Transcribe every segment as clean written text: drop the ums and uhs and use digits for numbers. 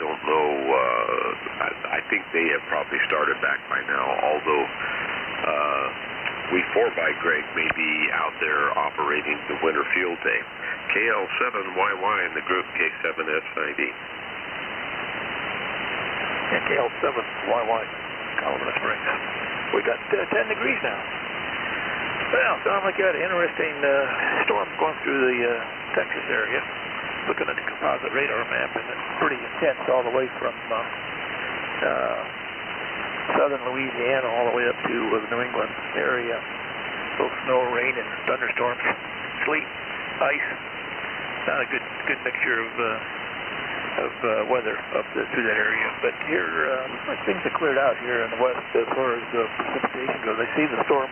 don't know. I think they have probably started back by now, although we 4x Greg may be out there operating the winter field day. KL7YY in the group, K7S90. Yeah, KL7YY, Colorado Springs. We got 10 degrees now. Well, sounds like you had an interesting storm going through the Texas area. Looking at the composite radar map, and it's pretty intense all the way from southern Louisiana all the way up to the New England area. Both snow, rain, and thunderstorms, sleet, ice. Not a good mixture of weather up through that area. But here, things have cleared out here in the west as far as precipitation goes. I see the storm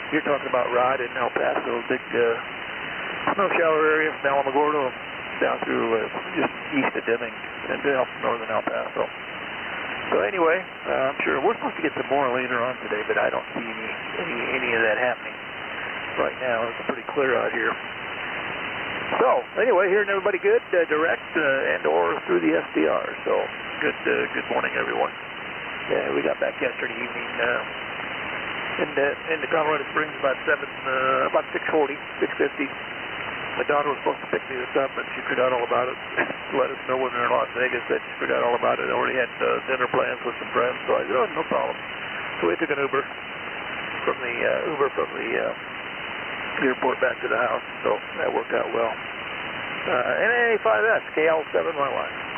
you're talking about, Rod, in El Paso, big snow shower area from Alamogordo down through just east of Deming and down northern El Paso. So anyway, I'm sure we're supposed to get some more later on today, but I don't see any of that happening right now. It's pretty clear out here. So anyway, hearing everybody good, direct and or through the SDR. So good morning, everyone. Yeah, we got back yesterday evening into Colorado Springs about 6:40, 6:50. My daughter was supposed to pick me this up, and she forgot all about it. Let us know when we were in Las Vegas that she forgot all about it. I already had dinner plans with some friends, so I said, oh, no problem. So we took an Uber from the airport back to the house, so that worked out well. NA5S, KL7YY.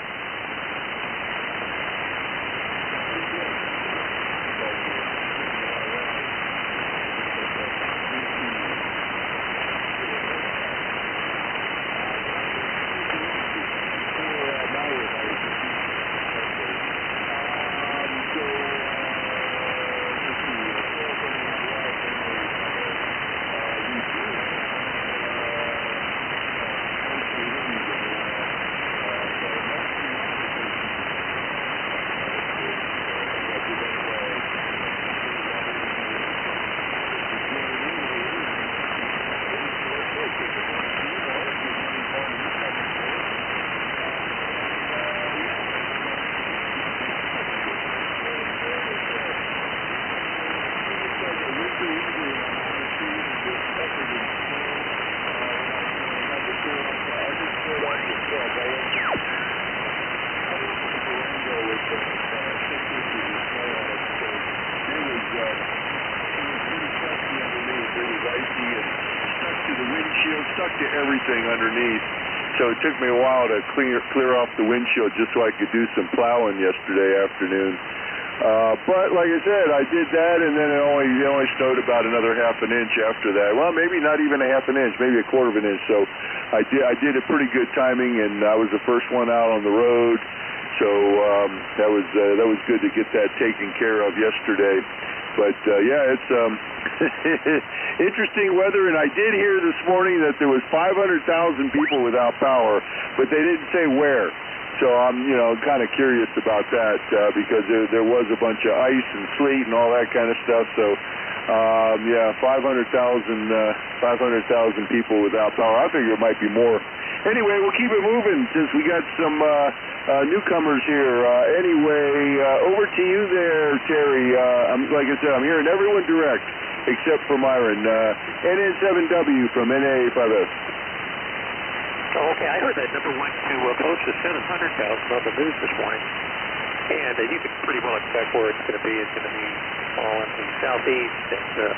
Underneath, so it took me a while to clear off the windshield just so I could do some plowing yesterday afternoon. But like I said, I did that, and then it only snowed about another half an inch after that. Well, maybe not even a half an inch, maybe a quarter of an inch. So I did a pretty good timing, and I was the first one out on the road. So that was good to get that taken care of yesterday. But yeah, it's interesting weather, and I did hear this morning that there was 500,000 people without power, but they didn't say where. So I'm, kind of curious about that because there was a bunch of ice and sleet and all that kind of stuff. So yeah, 500,000 people without power. I figure it might be more. Anyway, we'll keep it moving since we got some newcomers here. Anyway, over to you there, Terry. Like I said, I'm hearing everyone direct except for Myron. NN7W from NA5S. Oh, okay, I heard that number went to close to 700,000 on the news this morning. And you can pretty well expect where it's going to be. It's going to be all in the southeast and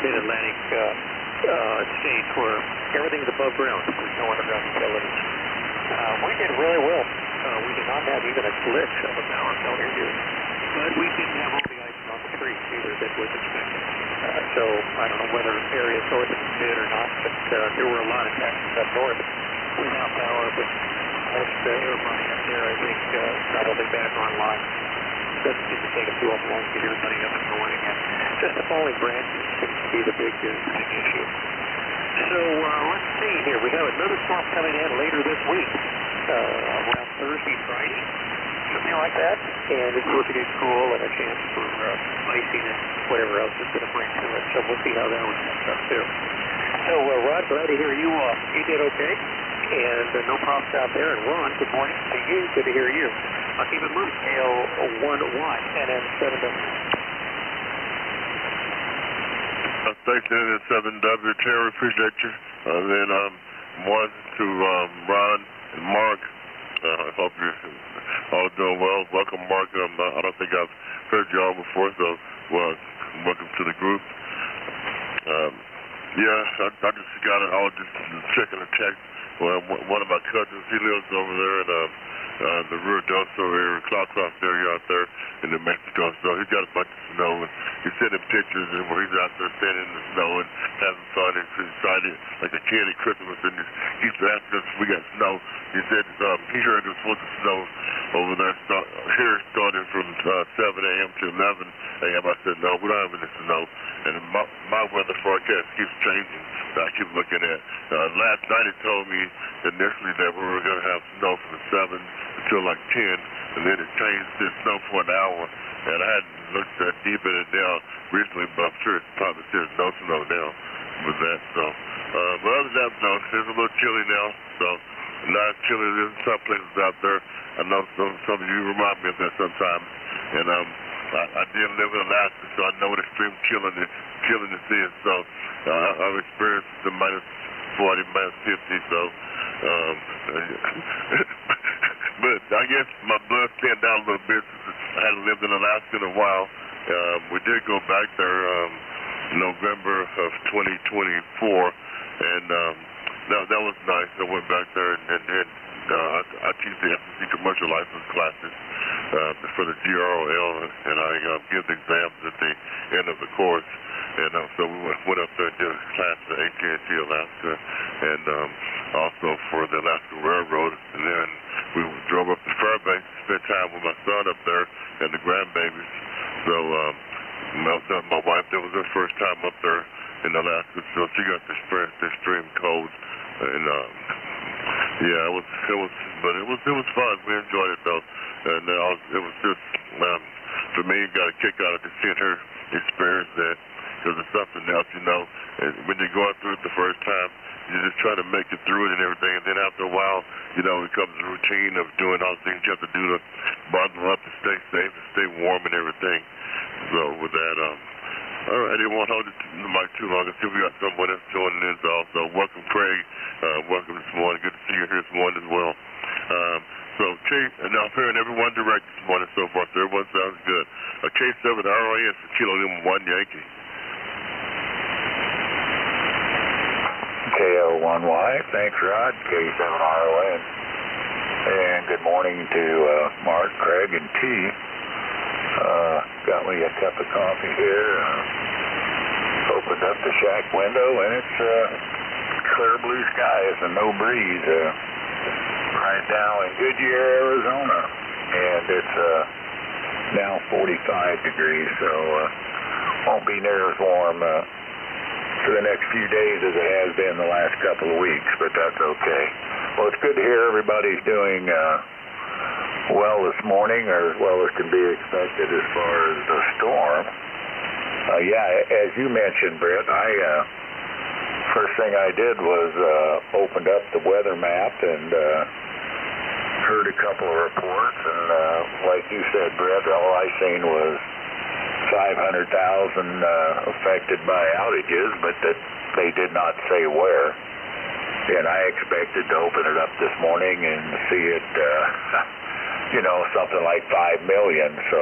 mid-Atlantic states where everything's above ground. There's no underground utilities. We did really well. We did not have even a glitch of a power failure here. But we didn't have all the ice on the streets either that was expected. So I don't know whether areas north of the did or not, but there were a lot of Texans up north without power. But most everybody up there, I think, probably back online. Doesn't seem to take them too long to get everybody up and going again. Just the falling branches seems to be the big issue. So let's see here. We have another storm coming in later this week, around Thursday, Friday, something like that. And it's supposed to get cool and a chance for icing and whatever else it's going to bring to it. So we'll see how that one ends up too. So Rod, glad to hear you did okay. And no problems out there. And Ron, good morning to you. Good to hear you. I'll keep it moving. KL1Y and then 7W. Station is 7W. Terry, appreciate you. Then one to Ron and Mark. I hope you're all doing well. Welcome, Mark. I don't think I've heard you all before, so welcome to the group. Yeah, I just got it. I was just checking a text. Well, one of my cousins, he lives over there in the Rio Doso area, Cloud area out there in New Mexico. So he's got a bunch of snow, and he's sending pictures and where he's out there standing in the snow and having fun and he's excited like a kid at Christmas. And he's asking us if we got snow. He said he heard it was supposed to snow over there here starting from 7 a.m. to 11 a.m. I said, no, we don't have any snow. And my weather forecast keeps changing. I keep looking at. Last night it told me initially that we were going to have snow from 7 until like 10, and then it changed to snow for an hour. And I hadn't looked that deep in it now recently, but I'm sure it's probably still no snow now with that. So, but other than that, no, it's a little chilly now. So, not chilly. There's some places out there. I know some of you remind me of that sometimes. And I did live in Alaska, so I know what extreme chilliness is. So I've experienced the minus 40, minus 50. So, but I guess my blood thinned down a little bit since I hadn't lived in Alaska in a while. We did go back there November of 2024, and that was nice. I went back there and I teach the FCC commercial license classes for the GROL, and I give the exams at the end of the course. And so we went up there and did a class at AT&T Alaska, and also for the Alaska Railroad. And then we drove up to Fairbanks to spend time with my son up there and the grandbabies. So my wife, that was her first time up there in Alaska, so she got to experience the extreme cold. And yeah, it was fun. We enjoyed it though, and it was just for me, got a kick out of just seeing her experience that, because it's something else, you know. And when you're going through it the first time, you're just trying to make it through it and everything, and then after a while, you know, it becomes a routine of doing all the things you have to do to bundle up and stay safe and stay warm and everything. So with that, all right, I didn't want to hold the mic too long. I see we got someone else joining in also. Welcome, Craig. Welcome this morning. Good to see you here this morning as well. So, and I'm hearing everyone direct this morning so far, so everyone sounds good. K7 ROS for Kilo Lima 1 Yankee. KL1Y, thanks, Rod. K7 ROS. And good morning to Mark, Craig, and T. Got me a cup of coffee here. Opened up the shack window, and it's clear blue skies and no breeze. Right now in Goodyear, Arizona, and it's now 45 degrees, so won't be near as warm for the next few days as it has been the last couple of weeks, but that's okay. Well, it's good to hear everybody's doing well this morning, or as well as can be expected as far as the storm. Yeah, as you mentioned, Britt, first thing I did was opened up the weather map and heard a couple of reports, and like you said, Britt, all I seen was 500,000 affected by outages, but that they did not say where. And I expected to open it up this morning and see it, you know, something like 5 million. So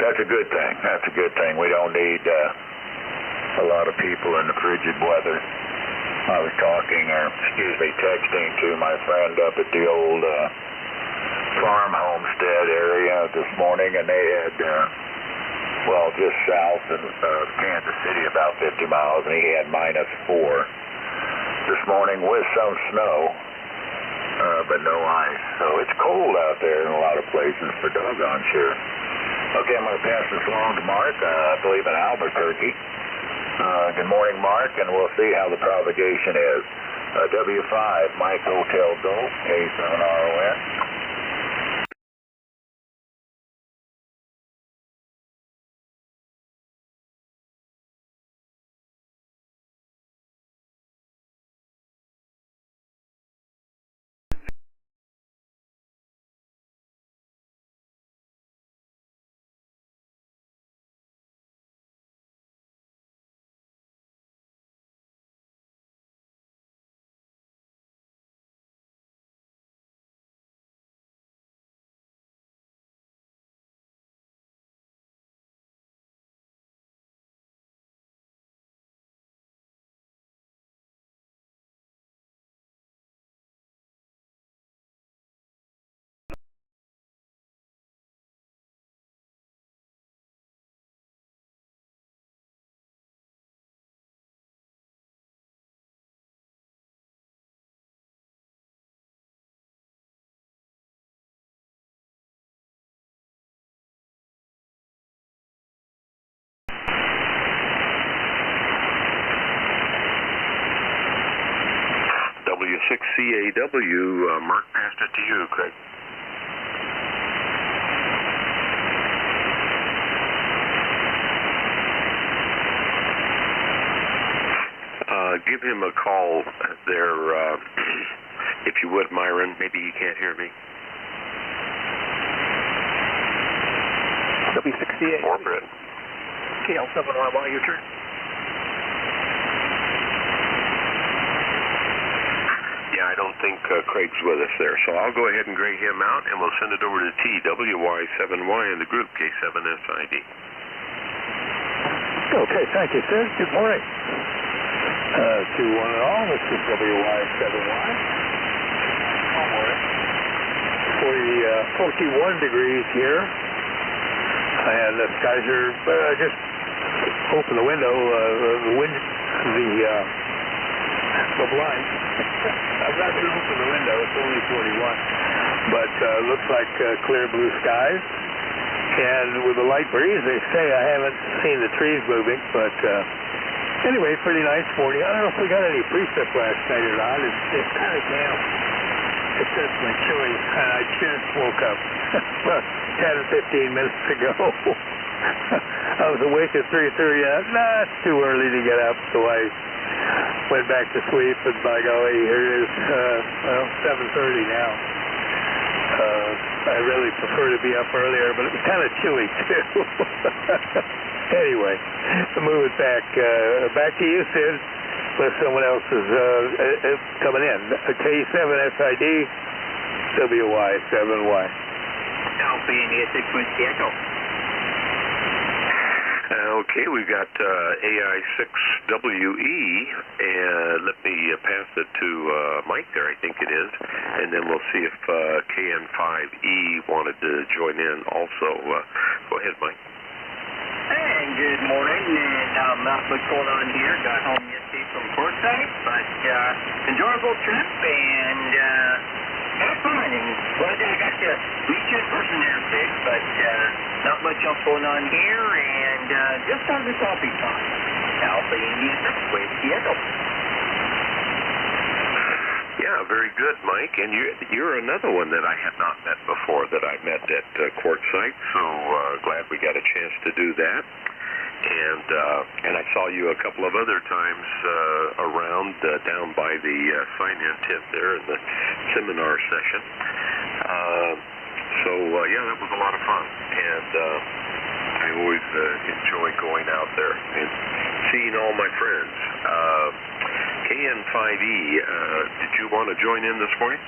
that's a good thing. That's a good thing. We don't need a lot of people in the frigid weather. I was texting to my friend up at the old farm homestead area this morning, and they had, just south of Kansas City, about 50 miles, and he had -4 this morning with some snow, but no ice. So it's cold out there in a lot of places for doggone sure. Okay, I'm going to pass this along to Mark, I believe in Albuquerque. Good morning, Mark, and we'll see how the propagation is. W5, Mike Hotel Golf, K7ROS. 6CAW, Mark passed it to you, Craig. Give him a call there, if you would, Myron. Maybe he can't hear me. W68. Orbit. KL7YY, your turn. Yeah, I don't think Craig's with us there, so I'll go ahead and gray him out, and we'll send it over to TWY7Y in the group, K7SID. Okay, thank you, sir. Good morning. 2-1 and all, this is WY7Y. Good morning. 41 degrees here, and the skies are, just open the window, the blind. I've not been open the window, it's only 41, but looks like clear blue skies, and with a light breeze, they say. I haven't seen the trees moving, but anyway, pretty nice morning. I don't know if we got any precip last night or not. It's kind of damp. It's definitely chilly, and I just woke up about 10 or 15 minutes ago. I was awake at 3:30. Nah, it's too early to get up, so I went back to sleep, and by golly, here it is, 7:30 now. I really prefer to be up earlier, but it was kind of chilly, too. Anyway, move it back. Back to you, Sid, unless someone else is coming in. K7SID, WY7Y. Alpha India 6 Echo. Okay, we got AI6WE, and let me pass it to Mike there, I think it is, and then we'll see if KN5E wanted to join in also. Go ahead, Mike. And good morning, and not much going on here. Got home yesterday from Portside, but enjoyable trip, and had fun. And well, I got to reach in person there, Sid, but not much else going on here, and just on the coffee time. Alpha India 6 with the Echo. Yeah, very good, Mike. And you're another one that I had not met before, that I met at Quartzsite, so glad we got a chance to do that. And I saw you a couple of other times around down by the sign-in tent there in the seminar session. Yeah, that was a lot of fun. And I always enjoy going out there and seeing all my friends. KN5E, did you want to join in this morning?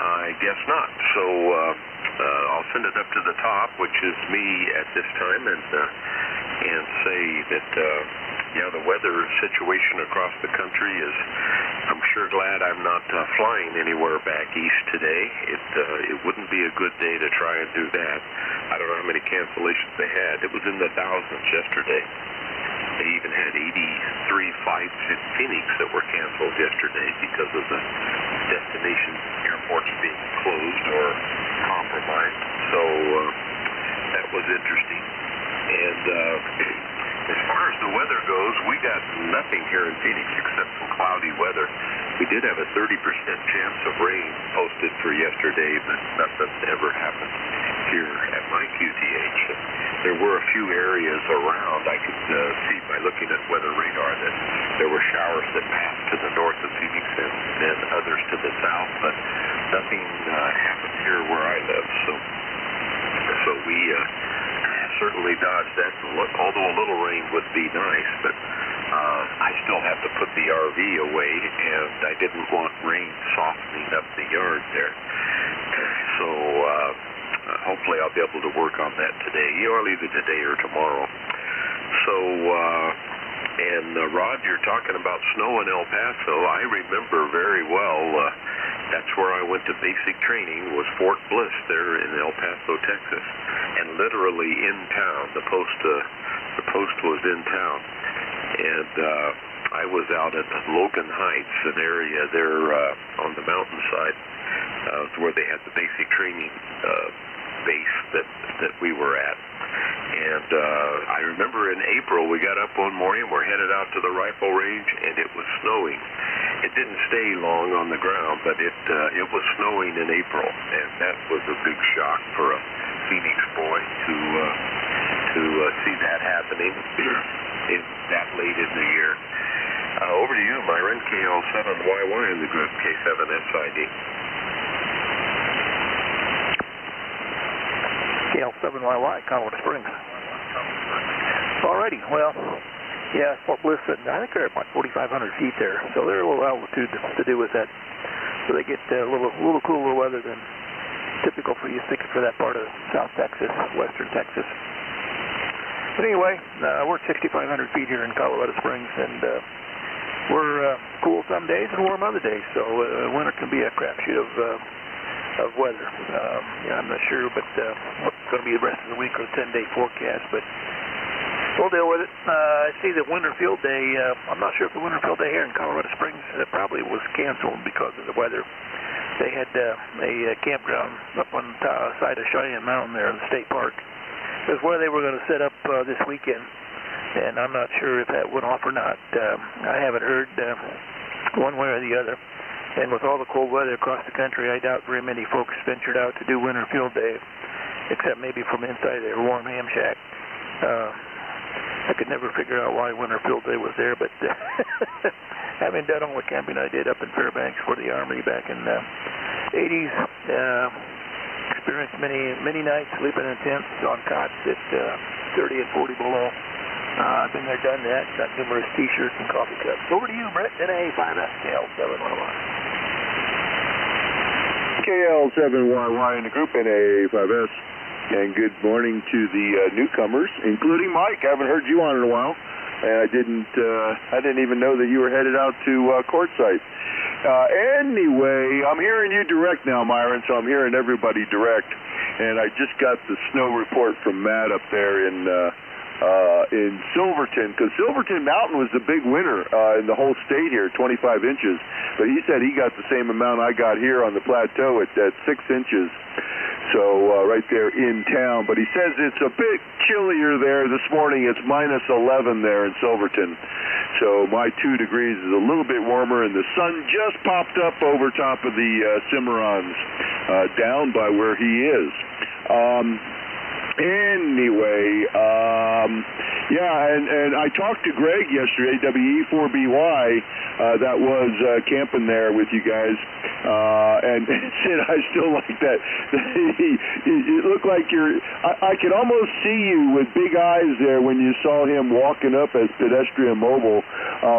I guess not. So I'll send it up to the top, which is me at this time, and say that the weather situation across the country is. I'm sure glad I'm not flying anywhere back east today. It wouldn't be a good day to try and do that. I don't know how many cancellations they had. It was in the thousands yesterday. They even had 83 flights in Phoenix that were canceled yesterday because of the destination airports being closed or compromised. So that was interesting. And as far as the weather goes, we got nothing here in Phoenix except some cloudy weather. We did have a 30% chance of rain posted for yesterday, but nothing ever happened here at my QTH. There were a few areas around. I could see by looking at weather radar that there were showers that passed to the north of Phoenix and then others to the south, but nothing happened here where I live. So we certainly dodged that, although a little rain would be nice, but I still have to put the RV away, and I didn't want rain softening up the yard there. So hopefully I'll be able to work on that today, or either today or tomorrow. So, Rod, you're talking about snow in El Paso. I remember very well, that's where I went to basic training, was Fort Bliss there in El Paso, Texas, and literally in town. The post was in town, and I was out at Logan Heights, an area there on the mountainside where they had the basic training base that we were at. And I remember in April we got up one morning, we're headed out to the rifle range, and it was snowing. It didn't stay long on the ground, but it was snowing in April, and that was a big shock for a Phoenix boy to see that happening that late in the year. Over to you, Myron, KL7YY in the group, K7SID. KL7YY, Colorado Springs. Alrighty, well, yeah, Fort Bliss, I think they're at about 4,500 feet there, so they're a little altitude to do with that. So they get a little cooler weather than typical for you thinking for that part of South Texas, Western Texas. But anyway, we're at 6,500 feet here in Colorado Springs, and we're cool some days and warm other days, so winter can be a crapshoot of weather. I'm not sure, but what's going to be the rest of the week or the 10-day forecast, but we'll deal with it. I see the Winter Field Day. I'm not sure if the Winter Field Day here in Colorado Springs probably was canceled because of the weather. They had a campground up on the side of Cheyenne Mountain there in the state park. It was where they were going to set up this weekend, and I'm not sure if that went off or not. I haven't heard one way or the other. And with all the cold weather across the country, I doubt very many folks ventured out to do Winter Field Day, except maybe from inside their warm ham shack. I could never figure out why Winter Field Day was there, but having done all the camping I did up in Fairbanks for the Army back in the 80s, experienced many nights sleeping in tents on cots at 30 and 40 below. I've been there, done that, got numerous T-shirts and coffee cups. Over to you, Brett, NA5S, KL7YY. KL7YY in the group, NA5S. And good morning to the newcomers, including Mike. I haven't heard you on in a while, and I didn't even know that you were headed out to Quartzsite. Anyway, I'm hearing you direct now, Myron, so I'm hearing everybody direct. And I just got the snow report from Matt up there in Silverton, because Silverton Mountain was the big winner in the whole state here, 25 inches. But he said he got the same amount I got here on the plateau at 6 inches. So right there in town. But he says it's a bit chillier there this morning. It's minus 11 there in Silverton. So my 2 degrees is a little bit warmer, and the sun just popped up over top of the Cimarrons down by where he is. Anyway, and I talked to Greg yesterday, WE4BY, that was camping there with you guys, and said I still like that. It looked like I could almost see you with big eyes there when you saw him walking up as pedestrian mobile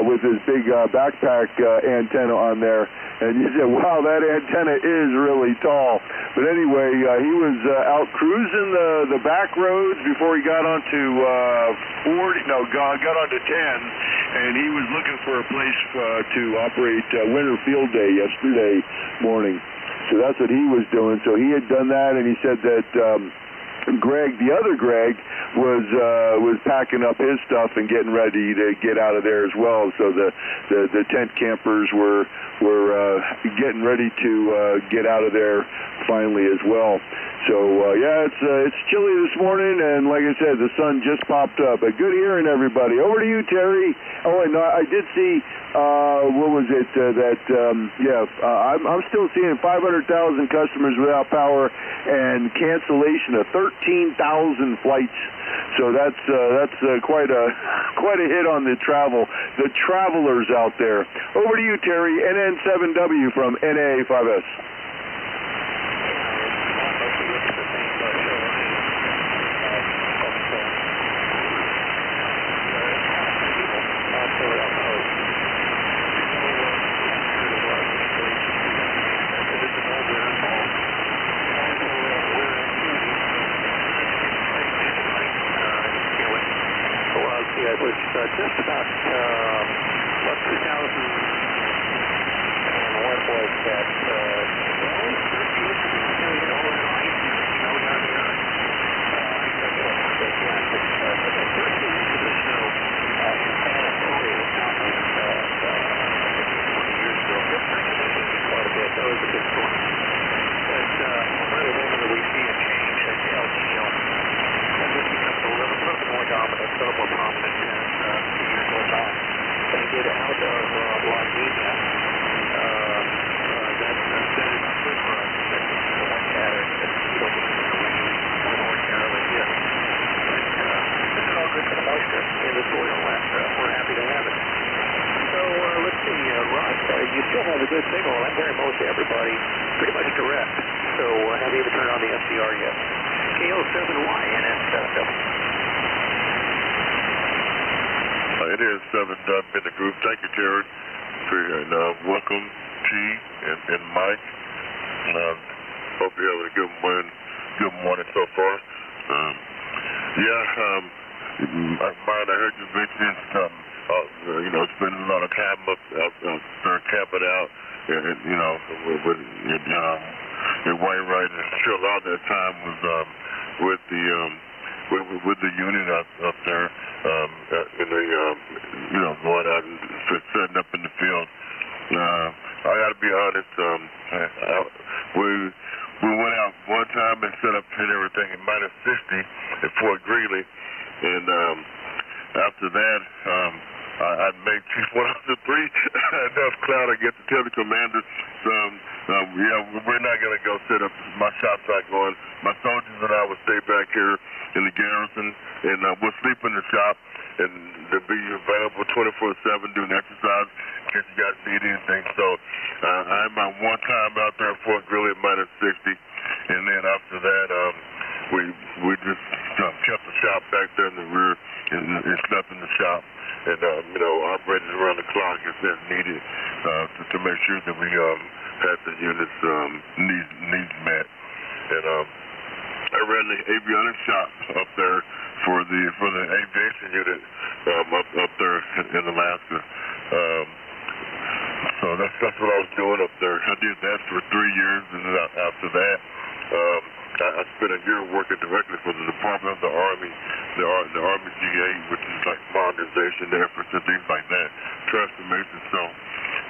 with his big backpack antenna on there. And you said, wow, that antenna is really tall. But anyway, he was out cruising the back roads before he got onto got onto 10, and he was looking for a place to operate Winter Field Day yesterday morning. So that's what he was doing. So he had done that, and he said that Greg, the other Greg, was packing up his stuff and getting ready to get out of there as well. So the tent campers were getting ready to get out of there finally as well. So it's chilly this morning, and like I said, the sun just popped up. But good hearing everybody. Over to you, Terry. Oh, and I did see what was it I'm still seeing 500,000 customers without power and cancellation of 13,000 flights. So that's quite a hit on the travelers out there. Over to you, Terry. NN7W from NA5S. It was just about 2000. What was that? are you? KO7YNSW. It is 7 in the group. Thank you, Jared. And welcome, T and Mike. Hope you're having a good morning so far. I heard you mention spending a lot of time up there camping out, and with Wainwright, and sure a lot of that time was with the unit up there, in the going out and setting up in the field. I got to be honest. We went out one time and set up and everything at -60 at Fort Greeley, and after that, I'd make Chief 103 enough cloud to get to tell the commander, we're not going to go set up. My shop's not going. My soldiers and I will stay back here in the garrison, and we'll sleep in the shop, and they'll be available 24/7 doing exercise in case you guys need anything. So I had my one time out there at Fort Greeley at -60, and then after that, we just kept the shop back there in the rear and slept in the shop, and operated around the clock as needed to make sure that we had the unit's needs met. And I ran the avionics shop up there for the aviation unit up there in Alaska. So that's what I was doing up there. I did that for 3 years, and then after that, I spent a year working directly for the Department of the Army, the Army GA, which is like modernization efforts and things like that, transformation. So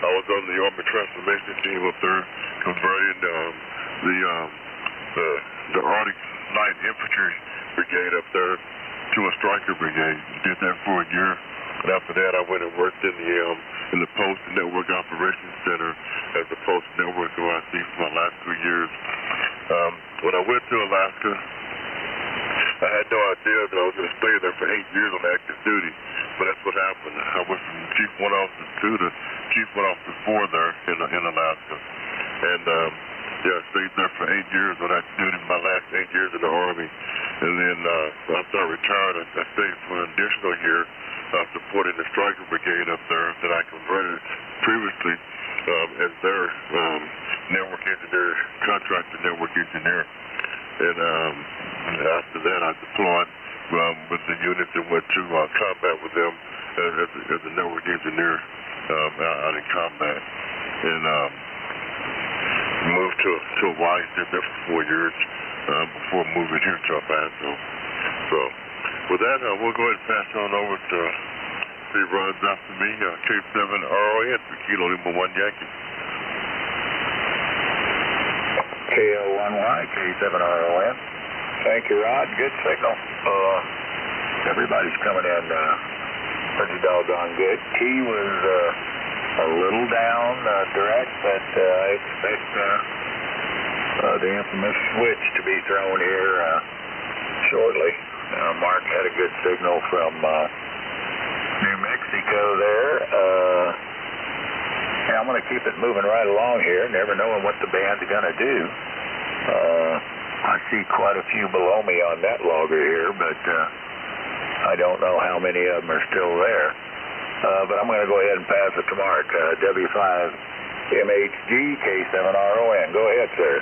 I was on the Army transformation team up there, converting the Arctic Light Infantry Brigade up there to a striker brigade. Did that for a year, and after that, I went and worked in the Post Network Operations Center as a Post Network OIC for my last 2 years. When I went to Alaska, I had no idea that I was going to stay there for 8 years on active duty, but that's what happened. I went from Chief 1 Officer 2 to Chief 1 Officer 4 there in Alaska, and I stayed there for 8 years on active duty, my last 8 years in the Army, and then after I retired, I stayed for an additional year supporting the striker brigade up there that I converted previously as their network engineer, contractor network engineer. And after that, I deployed with the unit and went to combat with them as a network engineer out in combat. And moved to Hawaii, stayed there for 4 years before moving here to El Paso. So with that, we'll go ahead and pass on over to he runs after me, K7RON for Kilo Lima 1 Yankee. KL1Y, K7RON. Thank you, Rod. Good signal. Everybody's coming in pretty doggone good. T was a little down direct, but I expect the infamous switch to be thrown here shortly. Mark had a good signal from New Mexico there. And I'm going to keep it moving right along here, never knowing what the band's going to do. I see quite a few below me on that logger here, but I don't know how many of them are still there. But I'm going to go ahead and pass it to Mark. W5MHG K7RON. Go ahead, sir.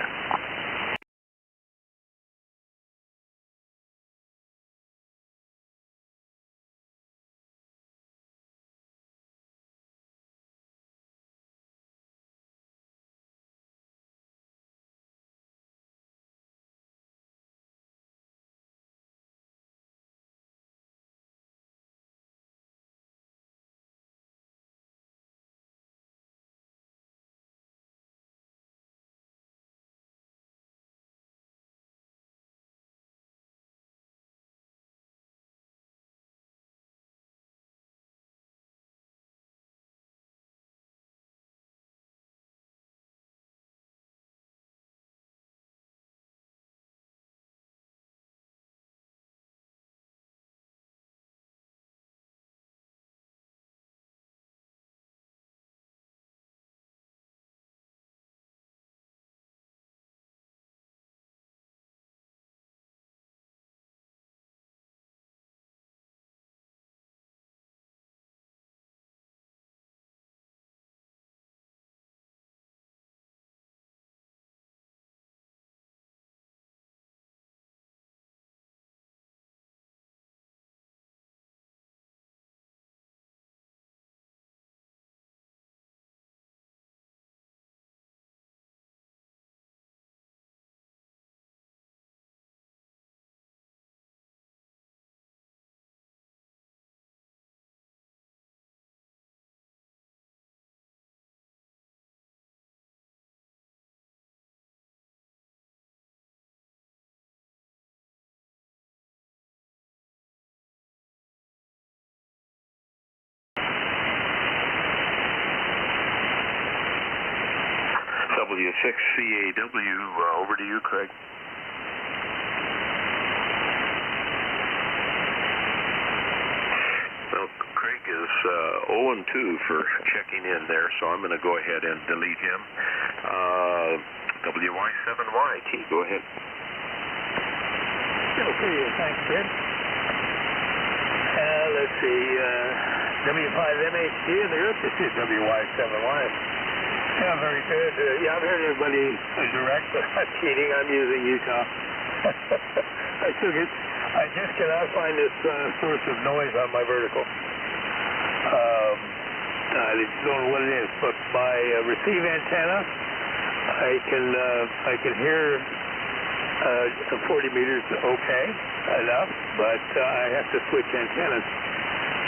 W6CAW, over to you, Craig. Well, Craig is 0-2 for checking in there, so I'm going to go ahead and delete him. WY7YT, go ahead. Okay, thanks, Fred. Let's see, W5MHD in the group. This is WY7Y. Yeah, very good. Yeah, I've heard everybody direct, but I'm cheating. I'm using Utah. I took it. I just cannot find this source of noise on my vertical. I don't know what it is, but my receive antenna, I can hear 40 meters okay enough, but I have to switch antennas.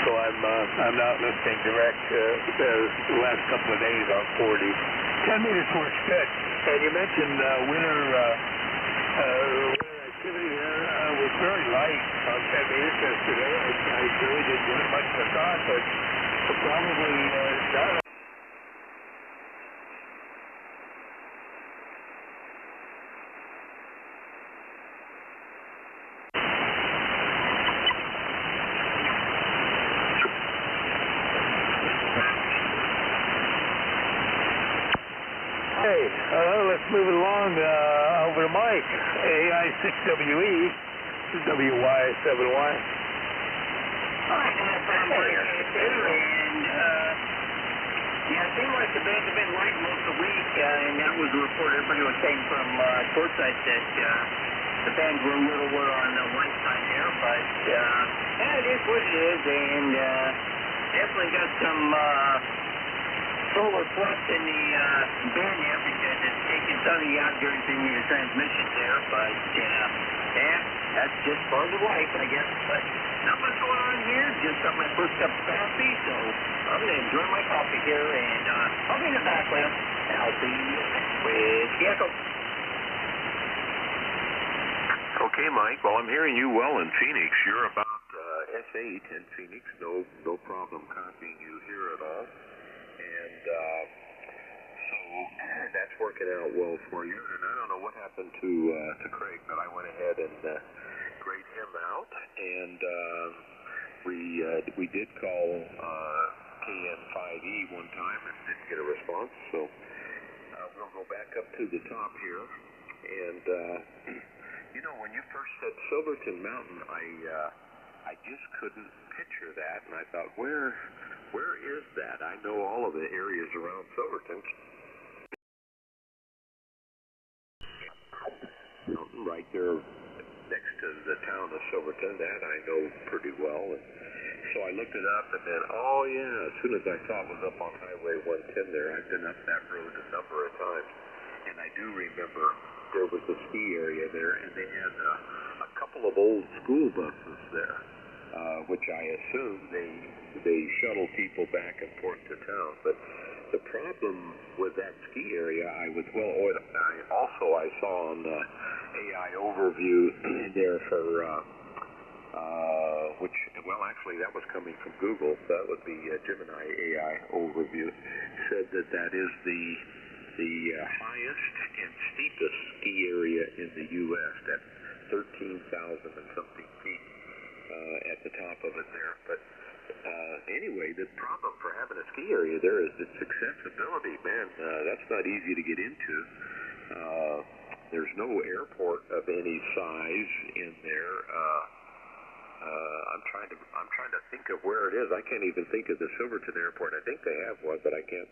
So I'm not listening direct the last couple of days on 40. 10 meters works good. And you mentioned winter activity there was very light on 10 meters yesterday. I really didn't get much of a thought, but probably not. Let's move it along over to Mike. AI6WE, WY7Y. Hi, I'm Mike. And, yeah, it seemed like the bands have been light most of the week, and that was a report everybody was saying from courtside that the bands were a little on the light side there, but yeah, it is what it is, and definitely got some solar flux in the band there because it's taking some of the outgoing in the transmission there, but yeah, that's just part of life, I guess. But not much going on here, just got my first cup of coffee, so I'm going to enjoy my coffee here, and I'll be in the background, and I'll be with the Echo. Okay, Mike, well, I'm hearing you well in Phoenix. You're about S8 in Phoenix, no problem copying you here at all. And so that's working out well for you. And I don't know what happened to Craig, but I went ahead and grayed him out. And we did call KN5E one time and didn't get a response. So we'll go back up to the top here. And you know, when you first said Silverton Mountain, I just couldn't picture that, and I thought, where is that? I know all of the areas around Silverton. Mountain right there next to the town of Silverton, that I know pretty well. And so I looked it up, and then, oh yeah, as soon as I saw it was up on Highway 110 there, I've been up that road a number of times, and I do remember there was a ski area there, and they had a couple of old school buses there. Which I assume they shuttle people back and forth to town. But the problem with that ski area, I saw on the AI overview there for, which, well, actually that was coming from Google. So that would be Gemini AI overview. Said that is the highest and steepest ski area in the U.S. That's 13,000 and something feet. At the top of it there. But anyway, the problem for having a ski area there is its accessibility. Man, that's not easy to get into. There's no airport of any size in there. I'm trying to think of where it is. I can't even think of the Silverton Airport. I think they have one, but I can't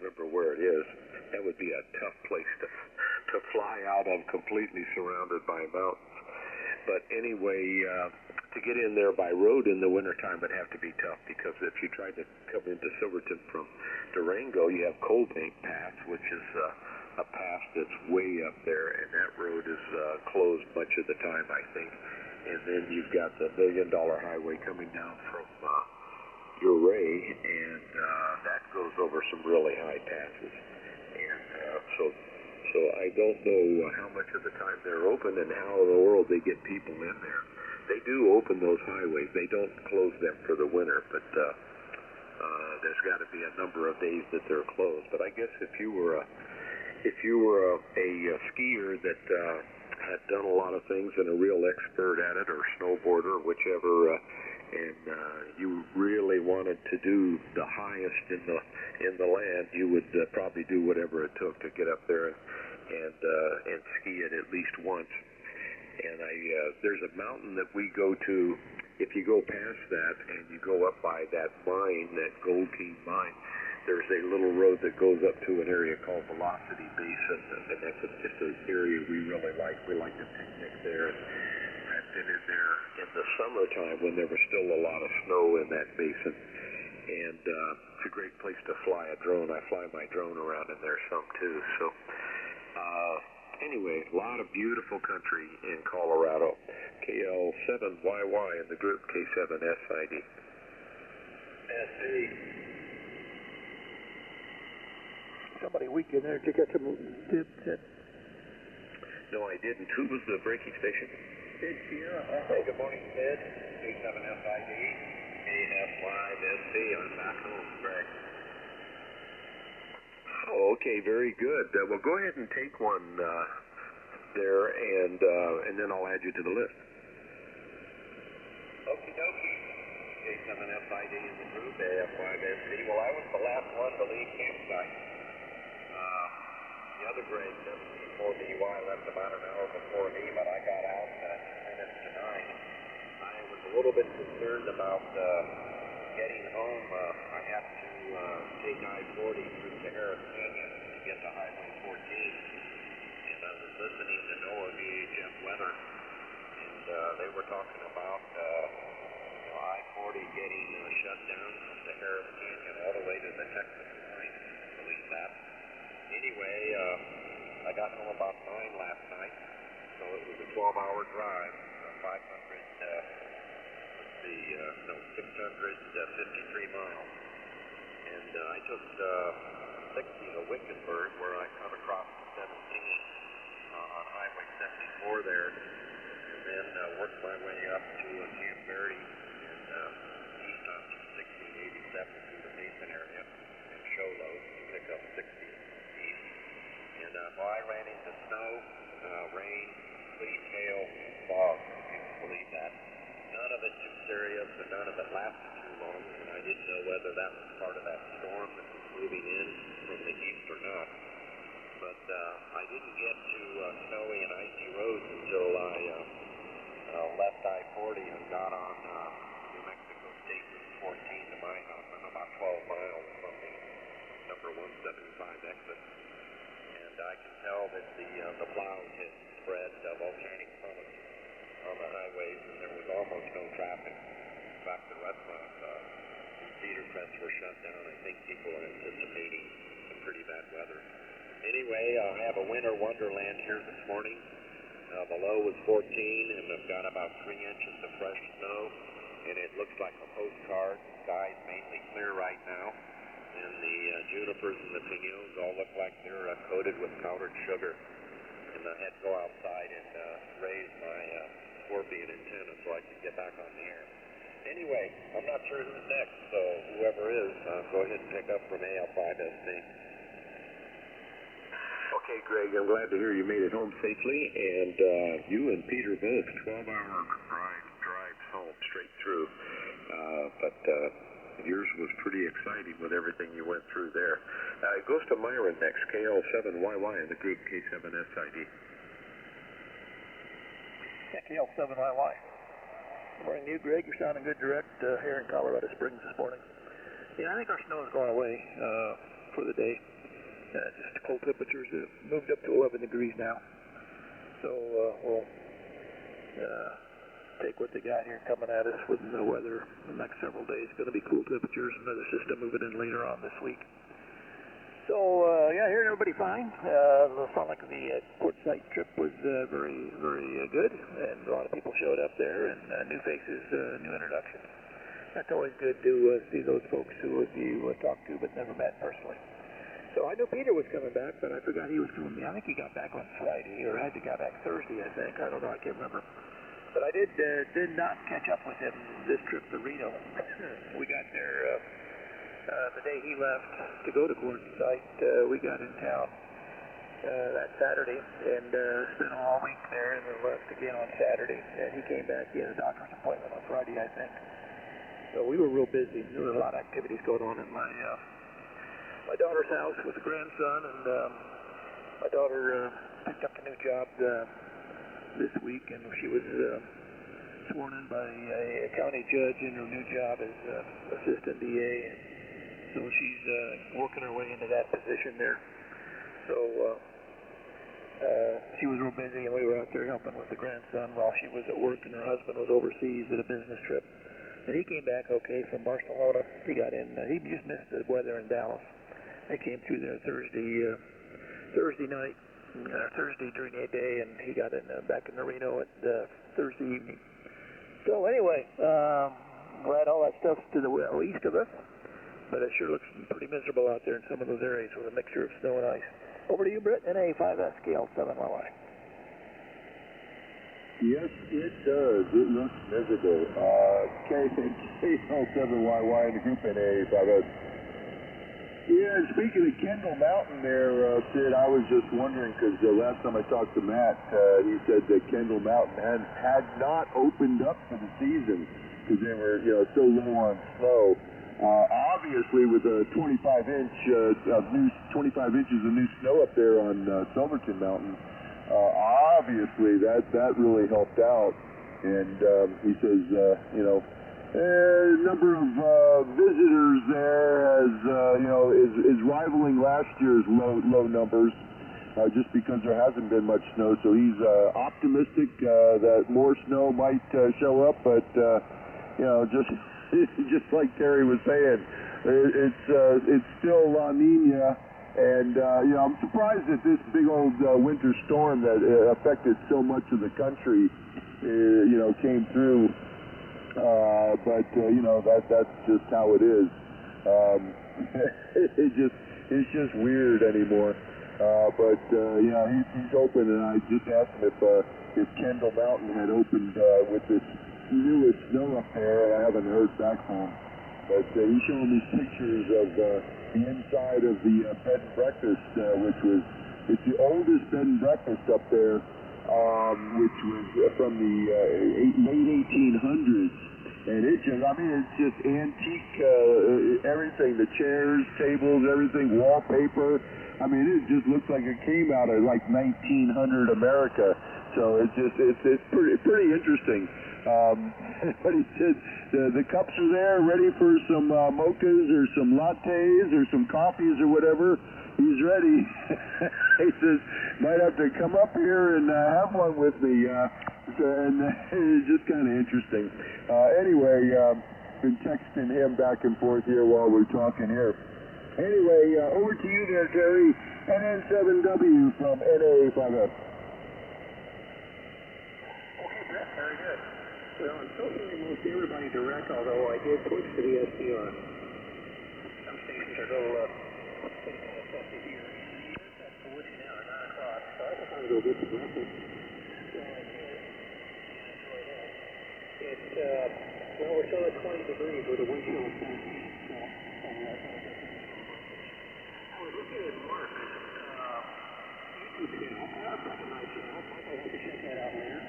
remember where it is. That would be a tough place to fly out of, completely surrounded by mountains. But anyway, to get in there by road in the wintertime would have to be tough, because if you tried to come into Silverton from Durango, you have Coal Bank Pass, which is a pass that's way up there, and that road is closed much of the time, I think. And then you've got the $1 Billion Highway coming down from Uray, and that goes over some really high passes. And so I don't know how much of the time they're open and how in the world they get people in there. They do open those highways. They don't close them for the winter, but there's got to be a number of days that they're closed. But I guess if you were if you were a skier that had done a lot of things and a real expert at it, or snowboarder, or whichever, and you really wanted to do the highest in the land, you would probably do whatever it took to get up there and ski it at least once. And there's a mountain that we go to. If you go past that and you go up by that mine, that Gold King mine, there's a little road that goes up to an area called Velocity Basin, and that's just an area we really like. We like to picnic there. I've been in there in the summertime when there was still a lot of snow in that basin, and it's a great place to fly a drone. I fly my drone around in there some too. So anyway, a lot of beautiful country in Colorado. KL7YY in the group, K7SID. SC. Somebody weak in there. Did you get some tips? No, I didn't. Who was the braking station? Sid Sierra. Hey, good morning, Sid. K7SID, KF5SC. I'm back home, Greg. Oh, okay, very good. Well, go ahead and take one there, and then I'll add you to the list. Okie dokie. K7FID in the group, AF5SC. Well, I was the last one to leave campsite. The other grade, 74BY, left about an hour before me, but I got out at 10 minutes to 9. I was a little bit concerned about getting home. I had to take I-40 through Sahara Canyon to get to Highway 14. And I was listening to NOAA VHF weather, and they were talking about I-40 getting shut down from Sahara Canyon all the way to the Texas line. Believe that. Anyway, I got home about 9 last night, so it was a 12-hour drive, 653 miles. And I took 60 to Wickenburg, where I come across 17 on Highway 74 there, and then worked my way up to Camp Verde and east on 1687 through the Mason area and Sholo to pick up 60 east. And I ran into snow, rain, sleet, hail, and fog, if you can believe that. None of it too serious, and none of it lasted too long, and I didn't know whether that was part of that storm that was moving in from the east or not. But I didn't get to snowy and icy roads until I left I-40 and got on New Mexico State Route 14 to my house. I'm about 12 miles from the number 175 exit. And I can tell that the plows had spread volcanic pumice on the highways, and there was almost no traffic. In fact, the restaurants in Cedar Crest were shut down. I think people are anticipating some pretty bad weather. Anyway, I have a winter wonderland here this morning. The low was 14, and I've got about 3 inches of fresh snow, and it looks like a postcard. The sky's mainly clear right now, and the junipers and the piñons all look like they're coated with powdered sugar. And I had to go outside and raise my scorpion antenna so I could get back on the air. Anyway, I'm not sure who's next, so whoever is, go ahead and pick up from AL5SC. Okay, Greg, I'm glad to hear you made it home safely, and you and Peter both, 12-hour drives home straight through. But yours was pretty exciting with everything you went through there. It goes to Myron next, KL7YY in the group, K7SID. Yeah, KL7YY. Good morning to you, Greg. You're sounding good direct here in Colorado Springs this morning. Yeah, I think our snow is going away for the day. Just cold temperatures have moved up to 11 degrees now. So we'll take what they got here coming at us with the weather the next several days. It's going to be cool temperatures, another system moving in later on this week. So, yeah, hearing everybody fine. It sounded like the Quartzsite trip was very, very good, and a lot of people showed up there, and new faces, new introductions. That's always good to see those folks who you talked to but never met personally. So I knew Peter was coming back, but I forgot he was coming back. I think he got back on Friday, or had to got back Thursday, I think. I don't know, I can't remember. But I did not catch up with him this trip to Reno. We got there the day he left to go to Quartzsite. We got in town that Saturday, and spent all week there, and then left again on Saturday. And he came back. He had a doctor's appointment on Friday, I think. So we were real busy. There was a lot of activities going on at my daughter's house with the grandson, and my daughter picked up a new job this week, and she was sworn in by a county judge in her new job as assistant DA, and so she's working her way into that position there. So she was real busy, and we were out there helping with the grandson while she was at work, and her husband was overseas at a business trip. And he came back okay from Barcelona. He got in. He just missed the weather in Dallas. They came through there Thursday night, Thursday during the day, and he got in back in Reno at Thursday evening. So anyway, glad all that stuff's to the east of us, but it sure looks pretty miserable out there in some of those areas with a mixture of snow and ice. Over to you, Britt. NA 5S scale 7YY. Yes, it does. It looks miserable. K7YY in the group NA 5S. Yeah, and speaking of Kendall Mountain there, Sid, I was just wondering, because last time I talked to Matt, he said that Kendall Mountain had not opened up for the season because they were, so low on snow. Obviously, with a 25 inches of new snow up there on Silverton Mountain, obviously that really helped out. And he says, number of visitors there is rivaling last year's low numbers, just because there hasn't been much snow. So he's optimistic that more snow might show up, but just like Terry was saying, it's still La Nina, and I'm surprised that this big old winter storm that affected so much of the country, came through. But that's just how it is. It's just weird anymore. But he's open, and I just asked him if Kendall Mountain had opened with this newest snow up there. I haven't heard back from him, but he's showing me pictures of the inside of the bed and breakfast, it's the oldest bed and breakfast up there, which was from the late 1800s. And it's just antique, everything, the chairs, tables, everything, wallpaper. It just looks like it came out of like 1900 America. So it's pretty interesting. But he said the cups are there, ready for some mochas or some lattes or some coffees or whatever. He's ready. He says, might have to come up here and have one with me. And it's just kind of interesting. Anyway, been texting him back and forth here while we're talking here. Anyway, over to you there, Terry. NN7W from NA5S. Okay, Brett, very good. Well, I'm still hearing most everybody direct, although I did switch to the SDR. Some stations are a little tough to hear. That's switching now at 9 o'clock, so I think I'm going to go get the breakfast. It's, we're still at 20 degrees with a wind chill of 17. So, I was looking at Mark's YouTube channel. That's a nice channel. Might have to check that out later.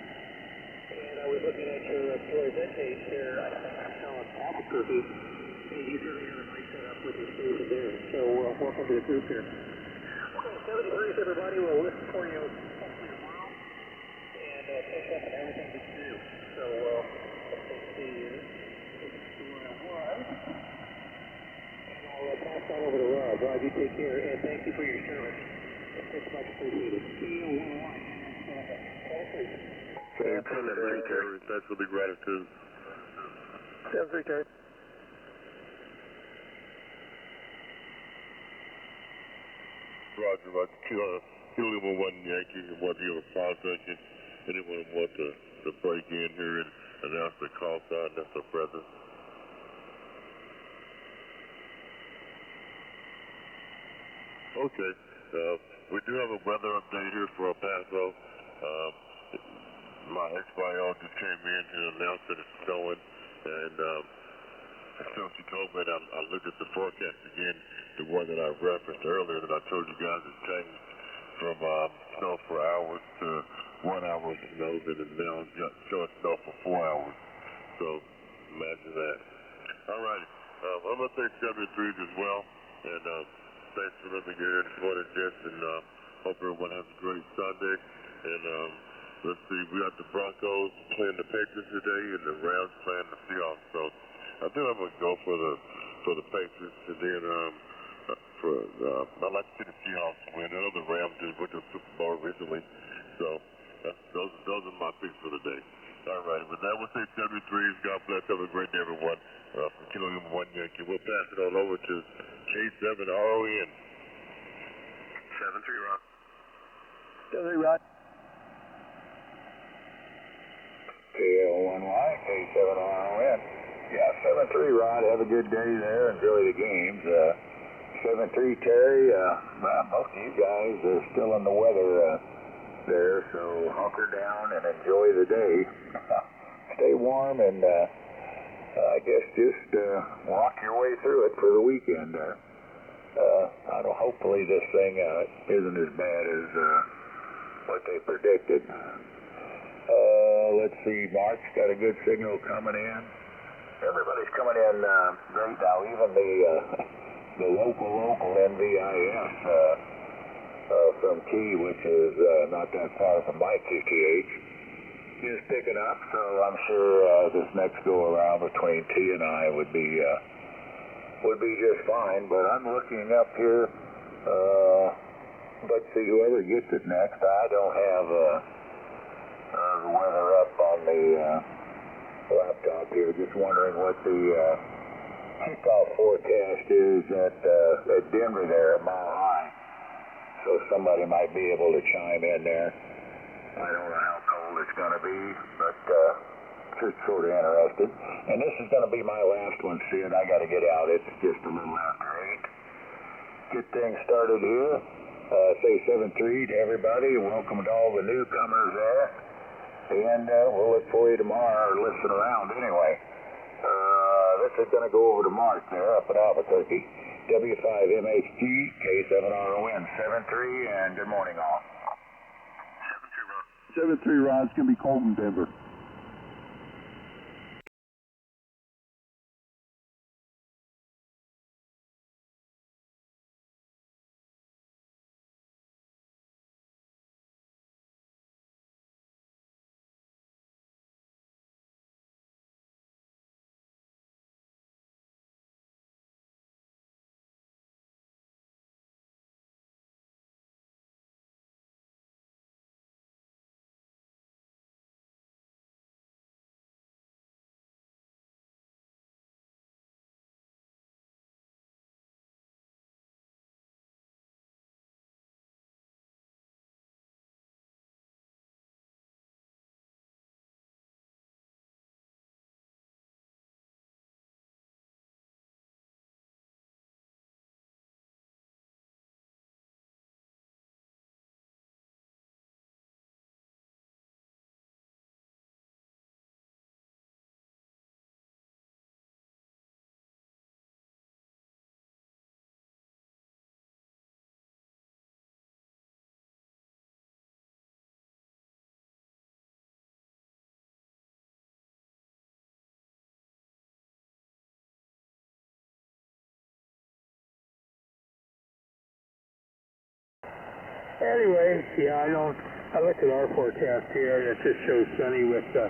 And I was looking at your event page there. I think I'm selling Albuquerque. And you certainly have a nice setup with your station there. So, welcome to the group here. Okay, 7 degrees, everybody. We'll listen for you hopefully tomorrow. And catch up on everything that you do. So, let's see here. And I'll pass on over to Rob. Rob, you take care, and thank you for your service. It's much appreciated. CEO101. Same Terry. Thanks for the gratitude. Sounds great, Terry. Roger. Helium 1 Yankee, and want to give a power station. Anyone want to break in here and announce the call sign, that's their presence. Okay, we do have a weather update here for El Paso. My ex-bio just came in and announced that it's snowing, and so she told me that I looked at the forecast again, the one that I referenced earlier that I told you guys has changed from snow for hours to 1 hour of snow, then it's now just showing snow for 4 hours. So imagine that. All right, I'm going to thank 73s as well, and thanks for letting me get here this morning, gents, and hope everyone has a great Sunday. And let's see, we got the Broncos playing the Patriots today, and the Rams playing the Seahawks. So I think I'm going to go for the Patriots, and then I'd like to see the Seahawks win. I know the Rams just went to the Super Bowl recently, so those are my picks for the day. All right, with that, we'll say 73s. God bless. Have a great day, everyone. From Kilo Number 1 Yankee, we'll pass it on over to K7RON. 7-3, Ron. 7-3, Rod. KL1Y, K7RON. Yeah, 7-3, Rod. Have a good day there. Enjoy the games. 7-3, Terry. Most of you guys are still in the weather there, so hunker down and enjoy the day. Stay warm and I guess just walk your way through it for the weekend. I don't. Hopefully this thing isn't as bad as what they predicted. Let's see. Mark's got a good signal coming in. Everybody's coming in great now. Even the local NVIS from Key, which is not that far from my QTH, is picking up. So I'm sure this next go around between T and I would be just fine. But I'm looking up here. Let's see, whoever gets it next. I don't have the weather up on the laptop here. Just wondering what the kickoff forecast is at Denver there at Mile High. So somebody might be able to chime in there. I don't know how cold it's going to be, but just sort of interested. And this is going to be my last one, Sid. I got to get out. It's just a little after 8. Get things started here. Say 7-3 to everybody. Welcome to all the newcomers there. And we'll look for you tomorrow, or listen around anyway. This is going to go over to Mark there up at Albuquerque. W5MHG, K7RON, 7-3, and good morning all. 7-3, Ron. 7-3, Ron. It's going to be cold in Denver. Anyway, yeah, I looked at our forecast here, and it just shows sunny with a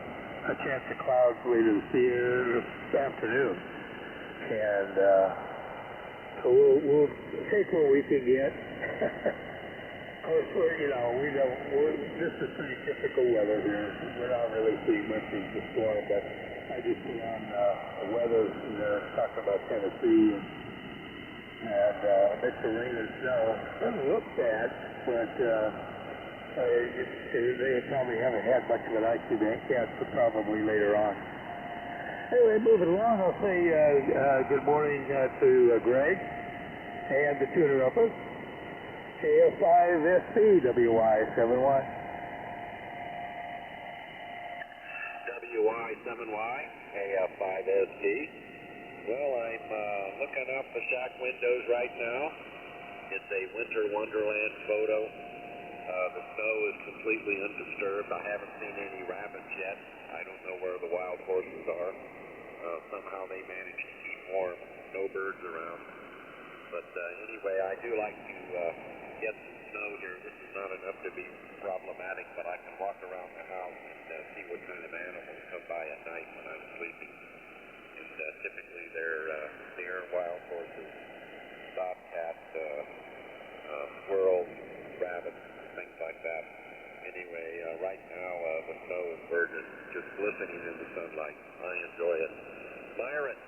chance of clouds later this afternoon. And so we'll take what we can get. Of course, this is pretty typical weather here. We're not really seeing much of the storm, but I just put on the weather, and they're talking about Tennessee, and a mix of rain and snow. Doesn't look bad, but they probably haven't had much of an icy bank yet, but probably later on. Anyway, moving along, I'll say good morning to Greg and the tuner uppers. KF5SP WY71. WY7Y, KF5SP. Well, I'm looking up the shack windows right now. It's a winter wonderland photo. The snow is completely undisturbed. I haven't seen any rabbits yet. I don't know where the wild horses are. Somehow they manage to keep warm. No birds around. But anyway, I do like to get some snow here. This is not enough to be problematic, but I can walk around the house and see what kind of animals come by at night when I'm sleeping. And typically they're deer, wild horses, bobcats, squirrels, rabbits, things like that. Anyway, right now the snow is virgin, just glistening in the sunlight. I enjoy it. Myron,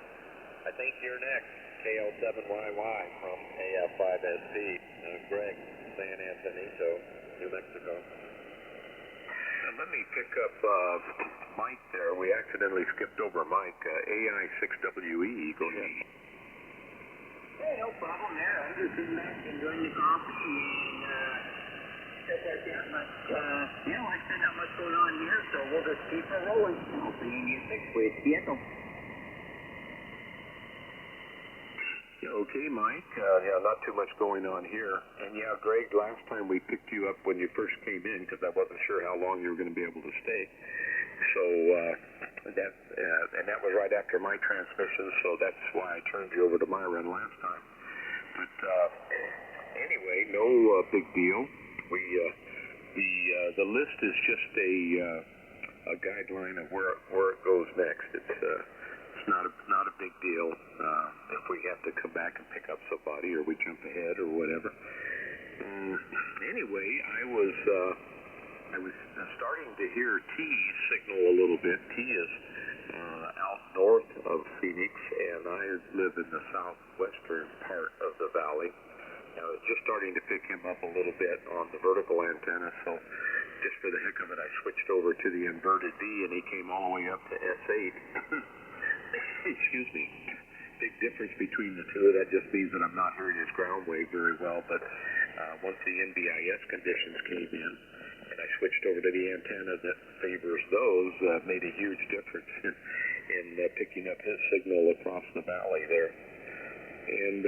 I think you're next. KL7YY from AF5SC. Greg, San Antonio, New Mexico. Let me pick up Mike there. We accidentally skipped over Mike. AI6WE. Go ahead. Hey, no problem there. I'm just sitting back enjoying the coffee and stuff like that. But, like I said, not much going on here, so we'll just keep it rolling. Hopefully you get fixed with Seattle. Okay, Mike. Not too much going on here. And Greg, last time we picked you up when you first came in because I wasn't sure how long you were going to be able to stay. So that was right after my transmission, so that's why I turned you over to Myron last time. But anyway, no big deal. The list is just a guideline of where it goes next. It's not a big deal if we have to come back and pick up somebody or we jump ahead or whatever. Anyway, I was starting to hear T signal a little bit. T is out north of Phoenix, and I live in the southwestern part of the valley. I was just starting to pick him up a little bit on the vertical antenna, so just for the heck of it, I switched over to the inverted D, and he came all the way up to S8. Excuse me. Big difference between the two. That just means that I'm not hearing his ground wave very well, but once the NBIS conditions came in, and I switched over to the antenna that favors those, made a huge difference in picking up his signal across the valley there. And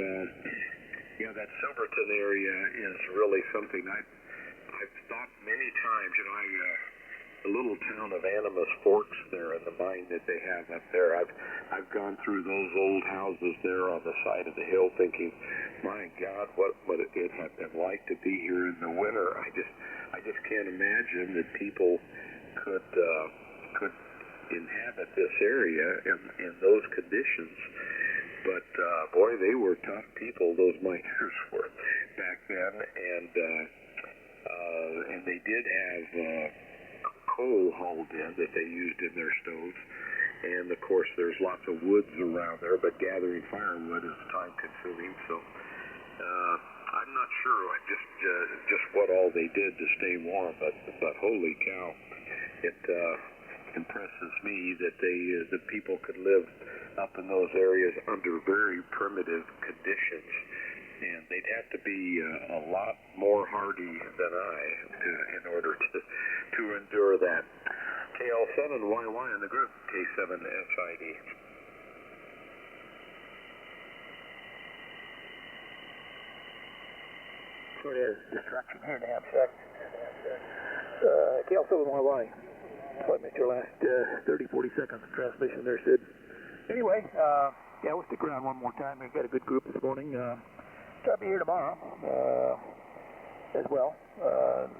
that Silverton area is really something I've thought many times. The little town of Animas Forks there and the mine that they have up there. I've gone through those old houses there on the side of the hill thinking, my God, what would it have been like to be here in the winter? I just can't imagine that people could inhabit this area in those conditions. But boy, they were tough people, those miners were back then, and they did have coal hauled in that they used in their stoves, and of course there's lots of woods around there, but gathering firewood is time consuming, so I'm not sure just what all they did to stay warm, but holy cow, it impresses me that the people could live up in those areas under very primitive conditions. And they'd have to be a lot more hardy than I in order to endure that. KL7YY in the group, K7SID. Sort of distraction here in a half sec. KL7YY. What missed your last 30, 40 seconds of transmission there, Sid. Anyway, we'll stick around one more time. We've got a good group this morning. Try to be here tomorrow as well.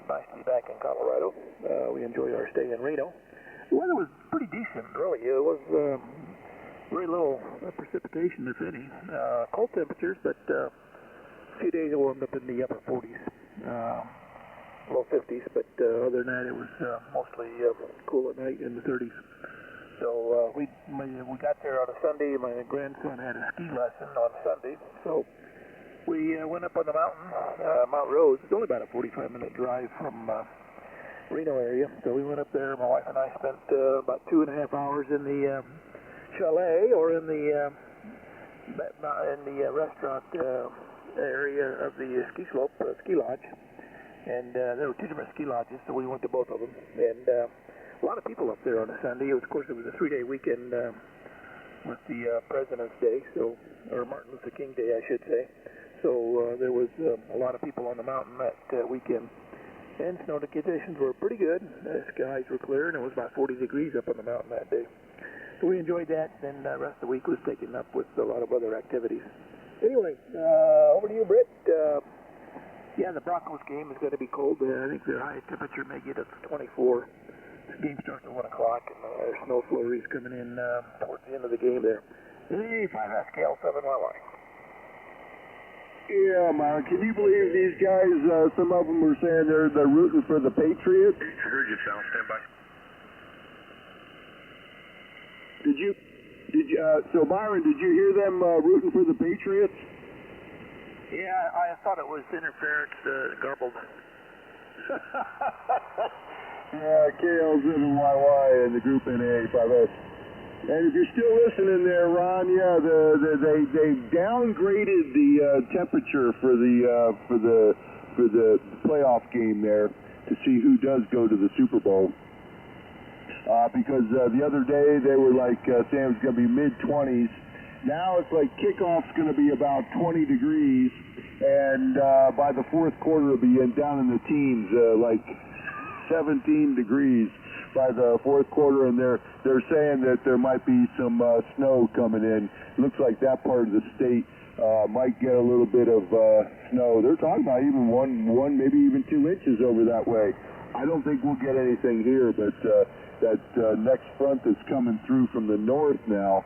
Nice to be back in Colorado. We enjoyed our stay in Reno. The weather was pretty decent, really. It was very little precipitation, if any. Cold temperatures, but a few days it warmed up in the upper 40s, low 50s. But other than that, it was mostly cool at night in the 30s. So we got there on a Sunday. My grandson had a ski lesson on Sunday, so we went up on the mountain, Mount Rose. It's only about a 45-minute drive from Reno area. So we went up there. My wife and I spent about 2.5 hours in the chalet or in the restaurant area of the ski slope, ski lodge. And there were two different ski lodges, so we went to both of them. And a lot of people up there on a Sunday. Of course, it was a 3-day weekend with the President's Day, or Martin Luther King Day, I should say. So there was a lot of people on the mountain that weekend. And snow conditions were pretty good. The skies were clear, and it was about 40 degrees up on the mountain that day. So we enjoyed that, and the rest of the week was taken up with a lot of other activities. Anyway, over to you, Britt. Yeah, the Broncos game is going to be cold. I think their highest temperature may get up to 24. The game starts at 1 o'clock, and there's snow flurries coming in towards the end of the game there. Hey, 5S, KL7YY. Yeah, Mark, can you believe these guys, some of them were saying they're rooting for the Patriots? I heard you, Sal. Stand by. So Byron, did you hear them rooting for the Patriots? Yeah, I thought it was interference, garbled. Yeah, KL7YY and the Group NA 5S. And if you're still listening there, Ron, yeah, they downgraded the temperature for the playoff game there to see who does go to the Super Bowl. Because the other day they were like saying it's going to be mid-20s. Now it's like kickoff's going to be about 20 degrees, and by the fourth quarter it'll be down in the teens, like 17 degrees by the fourth quarter, and they're saying that there might be some snow coming in. Looks like that part of the state might get a little bit of snow. They're talking about even one, maybe even 2 inches over that way. I don't think we'll get anything here, but that next front that's coming through from the north now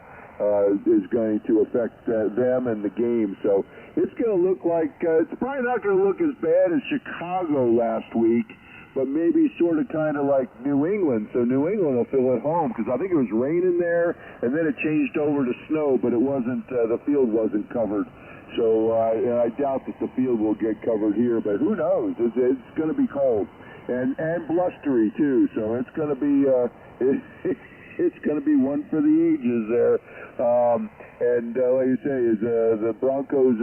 is going to affect them and the game. So it's going to look like, it's probably not going to look as bad as Chicago last week, but maybe sort of kind of like New England. So New England will feel at home, because I think it was raining there, and then it changed over to snow, but it wasn't, the field wasn't covered. So I doubt that the field will get covered here, but who knows? It's going to be cold. And blustery too, so it's going to be it's going to be one for the ages there. And like you say, the Broncos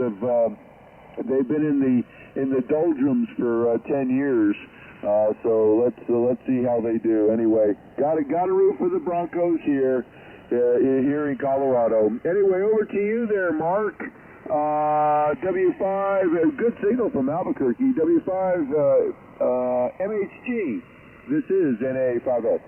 they've been in the doldrums for 10 years. So let's see how they do. Anyway, got to root for the Broncos here in Colorado. Anyway, over to you there, Mark. W5, good signal from Albuquerque. W5 MHG. This is NA 5S.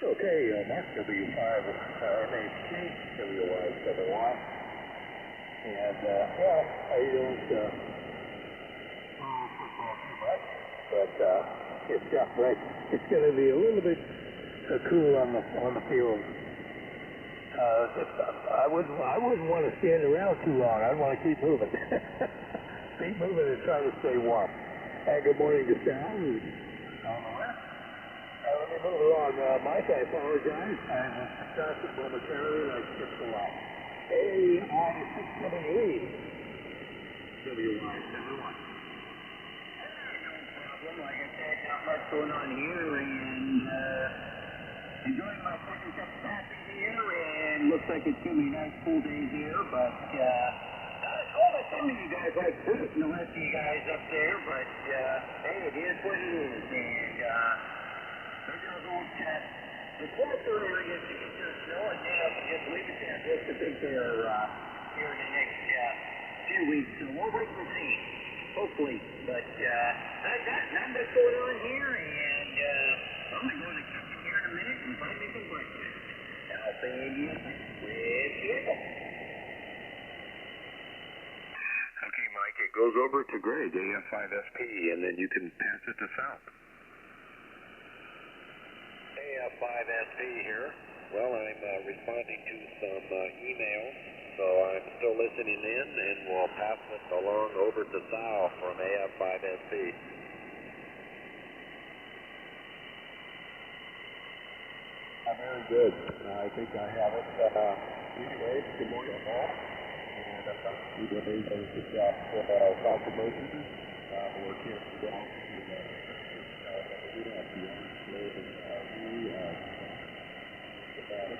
Okay, Mark, W5 MHG, WY7Y. And, well, I don't follow football too much, but it's right. It's going to be a little bit cool on the field. I wouldn't want to stand around too long. I'd want to keep moving. Keep moving and try to stay warm. Good morning to Sal, who's on the left. Let me move along, Mike. I apologize. I was distracted momentarily and I skipped a lot. AI678. WY71. No problem. Like I said, not much going on here, and enjoying my second cup of coffee here, and looks like it's going to be a nice full day here, but not as cold as some of you guys like this, and the rest of you guys up there, but hey, it is what it is, and they're going to go the closer areas to get your snow, and then I can just leave it there just to take care here in the next few weeks, so we'll wait and see, hopefully, but nothing that's going on here, and I'm going to go in the kitchen here in a minute and find me some breakfast. I'll see you with Diego. Okay, Mike, it goes over to Greg, AF5SP, and then you can pass it to Sal. AF5SP here. Well, I'm responding to some emails, so I'm still listening in, and we'll pass it along over to Sal from AF5SP. Very good. I think I have it. Anyway, good morning, all. And we were able to stop confirmation. We're here down to we have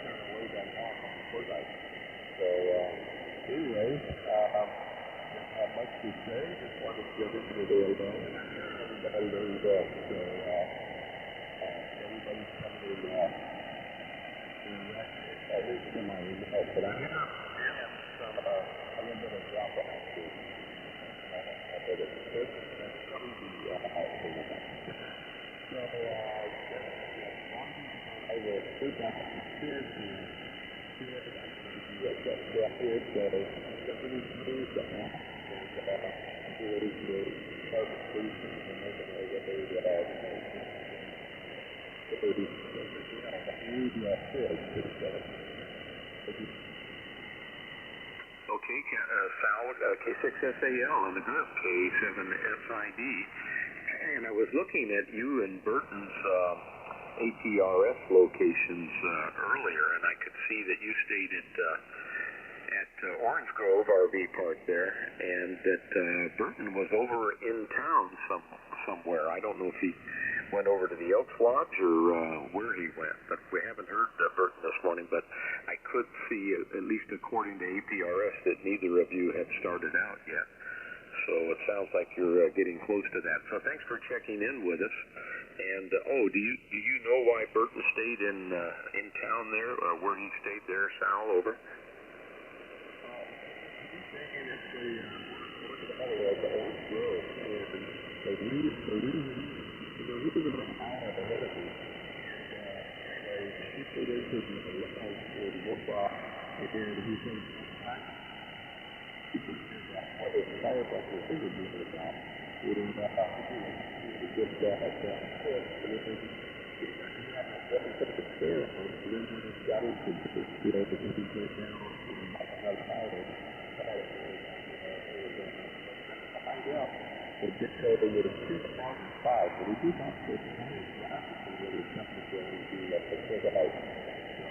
the way down on the court side. So, anyway, didn't have much to say. Just wanted to get into the day though, and I'm hearing everybody very well. So, everybody's coming in. At least in my results, but I have some a little bit of drop off to but it's good and crazy so I will put back to stairs and here so somebody moves the app and really to start the station and make it like what Okay, Sal, K6SAL in the group, K7SID. And I was looking at you and Burton's ATRS locations earlier, and I could see that you stayed at Orange Grove RV Park there, and that Burton was over in town somewhere. I don't know if he went over to the Elks Lodge or where he went, but we haven't heard Burton this morning, but I could see, at least according to APRS, that neither of you had started out yet. So it sounds like you're getting close to that. So thanks for checking in with us. And, do you know why Burton stayed in town there, where he stayed there, Sal, over? He's staying at the Orange Grove, and he was about an hour ahead of me. And he stayed there for the work, and he said, what his chiropractor figured me about. And he just put the chair on, and then when he got into the field, because he put it down on another highway, find out that this over was 2005, but he did not put the tires last year when he was coming to the Pacific House. So,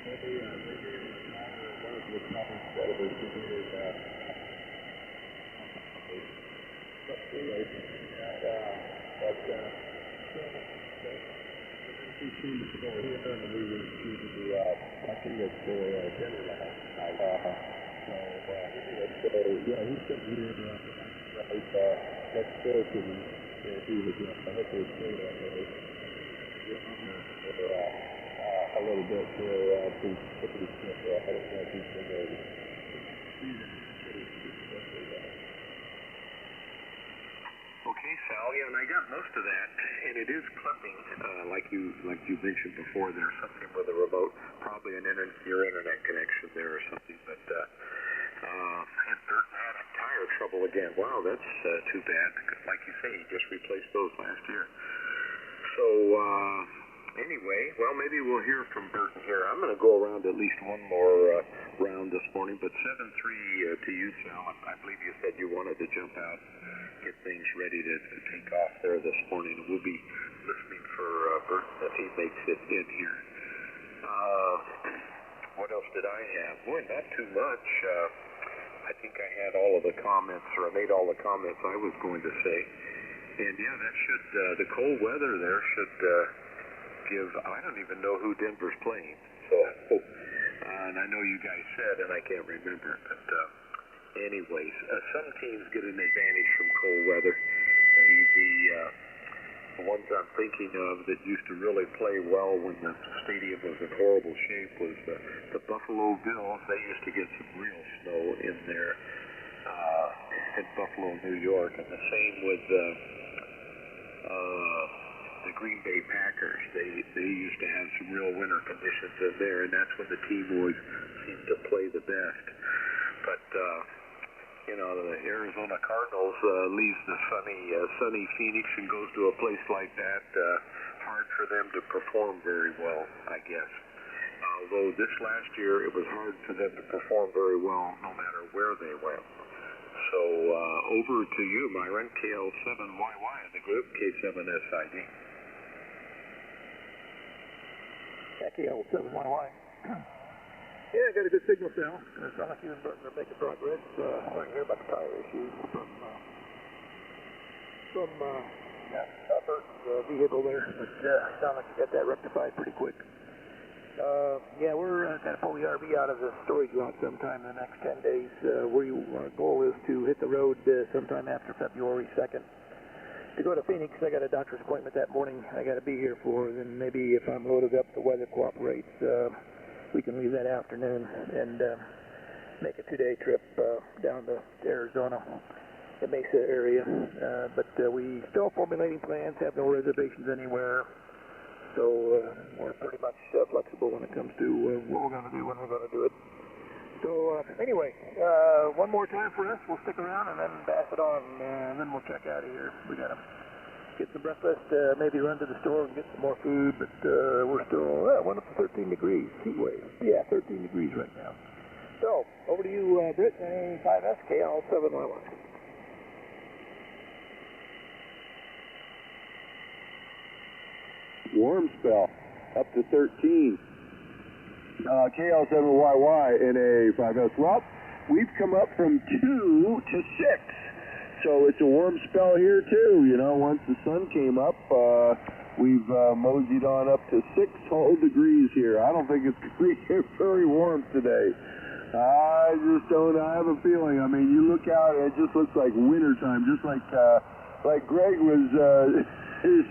maybe one of the comments that was considered he seemed to go here, and we were choosing to do, I think it's for dinner last night. So, yeah, he's sitting here, next door to me, and he was, I hope they stay that way. A little bit for, pretty quick, I don't know if he's been there. Okay, Sal, yeah, and I got most of that, and it is clipping, like you mentioned before. There's something with a remote, probably your internet connection there or something. But and Burton had tire trouble again. Wow, that's too bad. Like you say, he just replaced those last year. So anyway, well, maybe we'll hear from Burton here. I'm going to go around at least one more round this morning. But 7-3 to you, Sal. I believe you said you wanted to jump out. Get things ready to take off there this morning. We'll be listening for Burton if he makes it in here. What else did I have? Boy, not too much. I think I had all of the comments, or I made all the comments I was going to say. And yeah, that should, the cold weather there should give, I don't even know who Denver's playing. So, and I know you guys said, and I can't remember, but anyways, some teams get an advantage from cold weather. The ones I'm thinking of that used to really play well when the stadium was in horrible shape was the Buffalo Bills. They used to get some real snow in there in Buffalo, New York, and the same with the Green Bay Packers. They used to have some real winter conditions in there, and that's when the team always seemed to play the best. But the Arizona Cardinals leaves the sunny Phoenix and goes to a place like that. Hard for them to perform very well, I guess. Although this last year it was hard for them to perform very well no matter where they went. So over to you, Myron, KL7YY in the group, K7SID. Yeah, KL7YY. Yeah, I got a good signal now. It sounds like you're making progress. I hear about the tire issues from Bert's vehicle there, but it sounds like you got that rectified pretty quick. Yeah, we're going to pull the RV out of the storage lot sometime in the next 10 days. Our goal is to hit the road sometime after February 2nd. To go to Phoenix, I got a doctor's appointment that morning I got to be here for, and maybe if I'm loaded up, the weather cooperates, we can leave that afternoon and make a 2-day trip down to Arizona, the Mesa area. But we still formulating plans, have no reservations anywhere. So we're pretty much flexible when it comes to what we're going to do, when we're going to do it. So anyway, one more time for us. We'll stick around and then pass it on, and then we'll check out of here. We got to get some breakfast, maybe run to the store and get some more food, but we're still, went up to 13 degrees, heat wave. Yeah, 13 degrees right now. So, over to you, Britt, 5SKL7YY. Warm spell, up to 13. KL7YY in a 5S. Well, we've come up from 2 to 6. So it's a warm spell here too, once the sun came up, we've moseyed on up to 6 whole degrees here. I don't think it's going to get very warm today. I just don't, I have a feeling, I mean, you look out and it just looks like wintertime, just like Greg was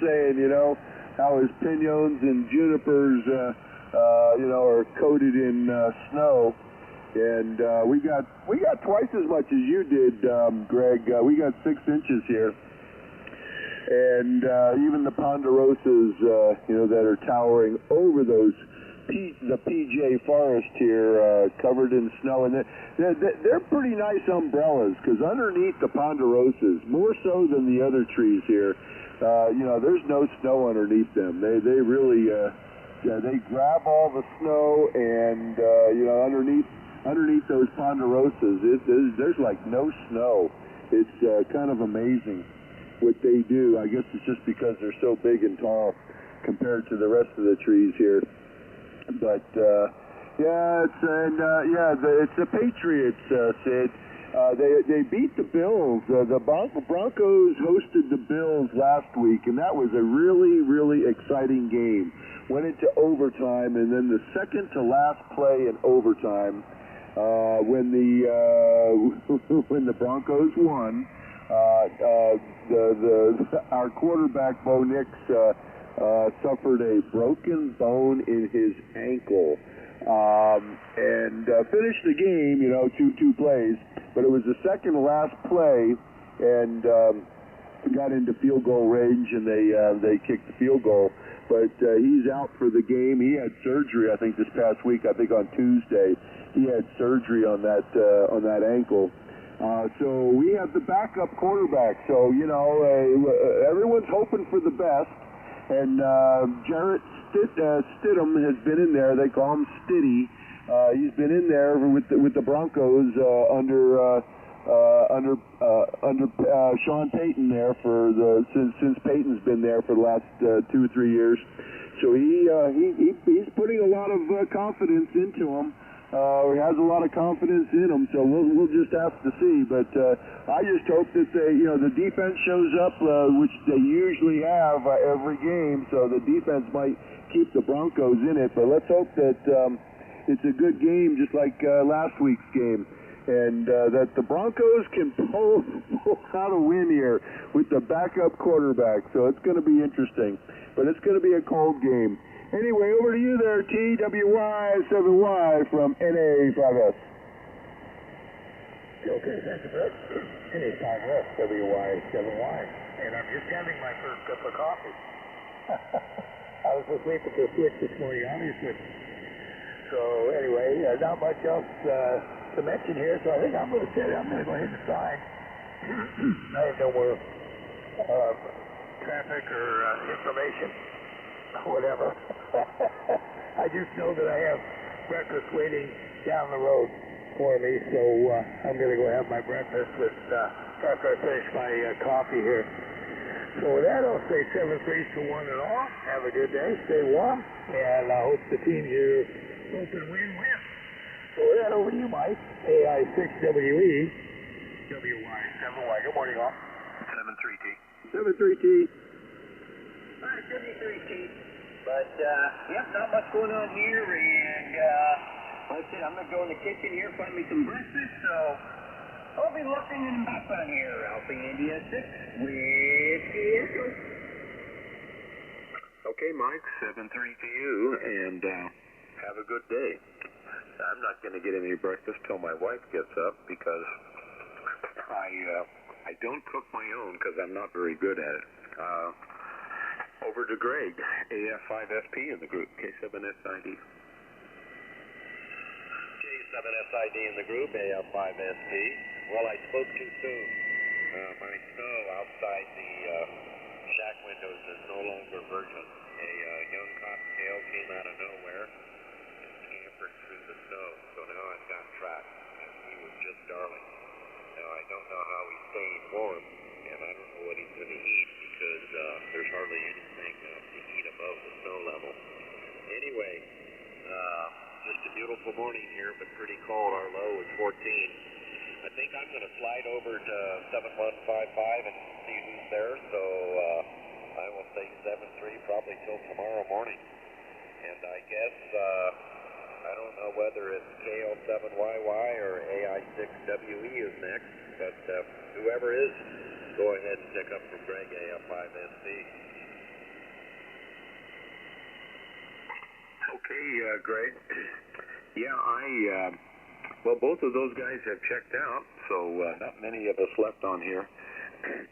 saying, how his piñons and junipers, are coated in snow. And we got twice as much as you did, Greg. We got 6 inches here, and even the ponderosas, that are towering over the PJ forest here, covered in snow, and they're pretty nice umbrellas because underneath the ponderosas, more so than the other trees here, there's no snow underneath them. They really they grab all the snow, and underneath those ponderosas, there's like no snow. It's kind of amazing what they do. I guess it's just because they're so big and tall compared to the rest of the trees here. But it's the Patriots, Sid. They beat the Bills. The Broncos hosted the Bills last week, and that was a really, really exciting game. Went into overtime, and then the second to last play in overtime, when the Broncos won, our quarterback Bo Nix suffered a broken bone in his ankle, and finished the game, 2 plays, but it was the second to last play, and got into field goal range, and they kicked the field goal. But he's out for the game. He had surgery, I think, this past week. I think on Tuesday, he had surgery on that ankle. So we have the backup quarterback. So everyone's hoping for the best. And Jarrett Stidham has been in there. They call him Stiddy. He's been in there with the Broncos under Sean Payton there since Payton's been there for the last 2 or 3 years. So he's putting a lot of confidence into him. He has a lot of confidence in him, so we'll just have to see. But I just hope that the defense shows up, which they usually have every game. So the defense might keep the Broncos in it. But let's hope that it's a good game, just like last week's game, and that the Broncos can pull out a win here with the backup quarterback. So it's going to be interesting, but it's going to be a cold game. Anyway, over to you there, TWY7Y from NA5S. Okay, thank you, Brett. NA5S, WY7Y. And I'm just having my first cup of coffee. I was asleep at the switch this morning, obviously. So, anyway, not much else to mention here, so I think I'm going to go ahead and sign. I have no more traffic or information. Whatever. I just know that I have breakfast waiting down the road for me, so I'm going to go have my breakfast after I finish my coffee here. So with that, I'll say 7-3 to 1 and all. Have a good day, stay warm, and I hope the teams you're hoping win. So with that, over to you, Mike. AI6WE, WY7Y. Good morning, all. 7-3T. 7-3T. All right, 73T. But, not much going on here, and, like I said, I'm going to go in the kitchen here, find me some breakfast, so I'll be looking in the background here. Alpha India 6 with the Echo. Okay, Mike, 7-3 to you, and have a good day. I'm not going to get any breakfast till my wife gets up, because I don't cook my own because I'm not very good at it. Over to Greg, AF5SP in the group, K7SID. K7SID in the group, AF5SP. Well, I spoke too soon. My snow outside the shack windows is no longer virgin. A young cottontail came out of nowhere and scampered through the snow, so now I've got trapped, and he was just darling. Now, I don't know how he's staying warm, and I don't know what he's going to eat, because there's hardly anything to eat above the snow level. Anyway, just a beautiful morning here, but pretty cold. Our low is 14. I think I'm going to slide over to 7155 and see who's there, so I will say 7-3 probably till tomorrow morning. And I guess, I don't know whether it's KL7YY or AI6WE is next, but whoever is, go ahead and pick up from Greg, AF5SC. Okay, Greg. Yeah, well, both of those guys have checked out, so not many of us left on here.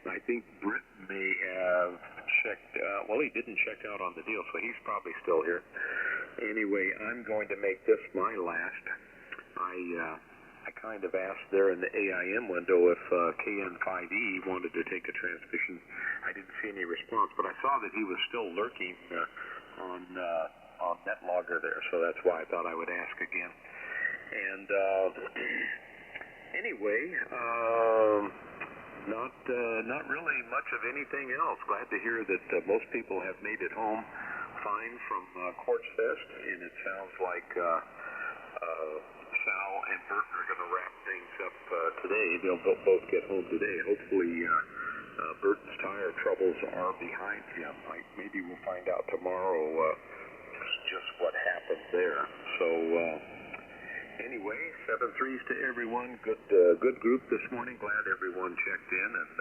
I think Britt may have checked, well, he didn't check out on the deal, so he's probably still here. Anyway, I'm going to make this my last. I kind of asked there in the AIM window if KN5E wanted to take a transmission. I didn't see any response, but I saw that he was still lurking on NetLogger there, so that's why I thought I would ask again. And anyway, not really much of anything else. Glad to hear that most people have made it home fine from Quartz Fest, and it sounds like Sal and Burton are going to wrap things up today. They'll both get home today. Hopefully Burton's tire troubles are behind him. Maybe we'll find out tomorrow just what happened there. So anyway, 7-3s to everyone. Good group this morning. Glad everyone checked in, and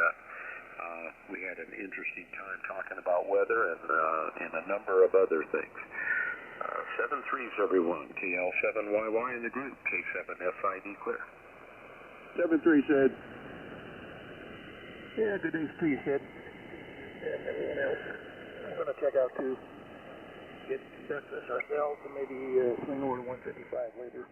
we had an interesting time talking about weather and a number of other things. 7-3s, everyone. KL7YY in the group. K7SID clear. 7-3 said. Yeah, good day to you, Sid. And everyone else. I'm going to check out too. Get breakfast ourselves and maybe swing over to 155 later.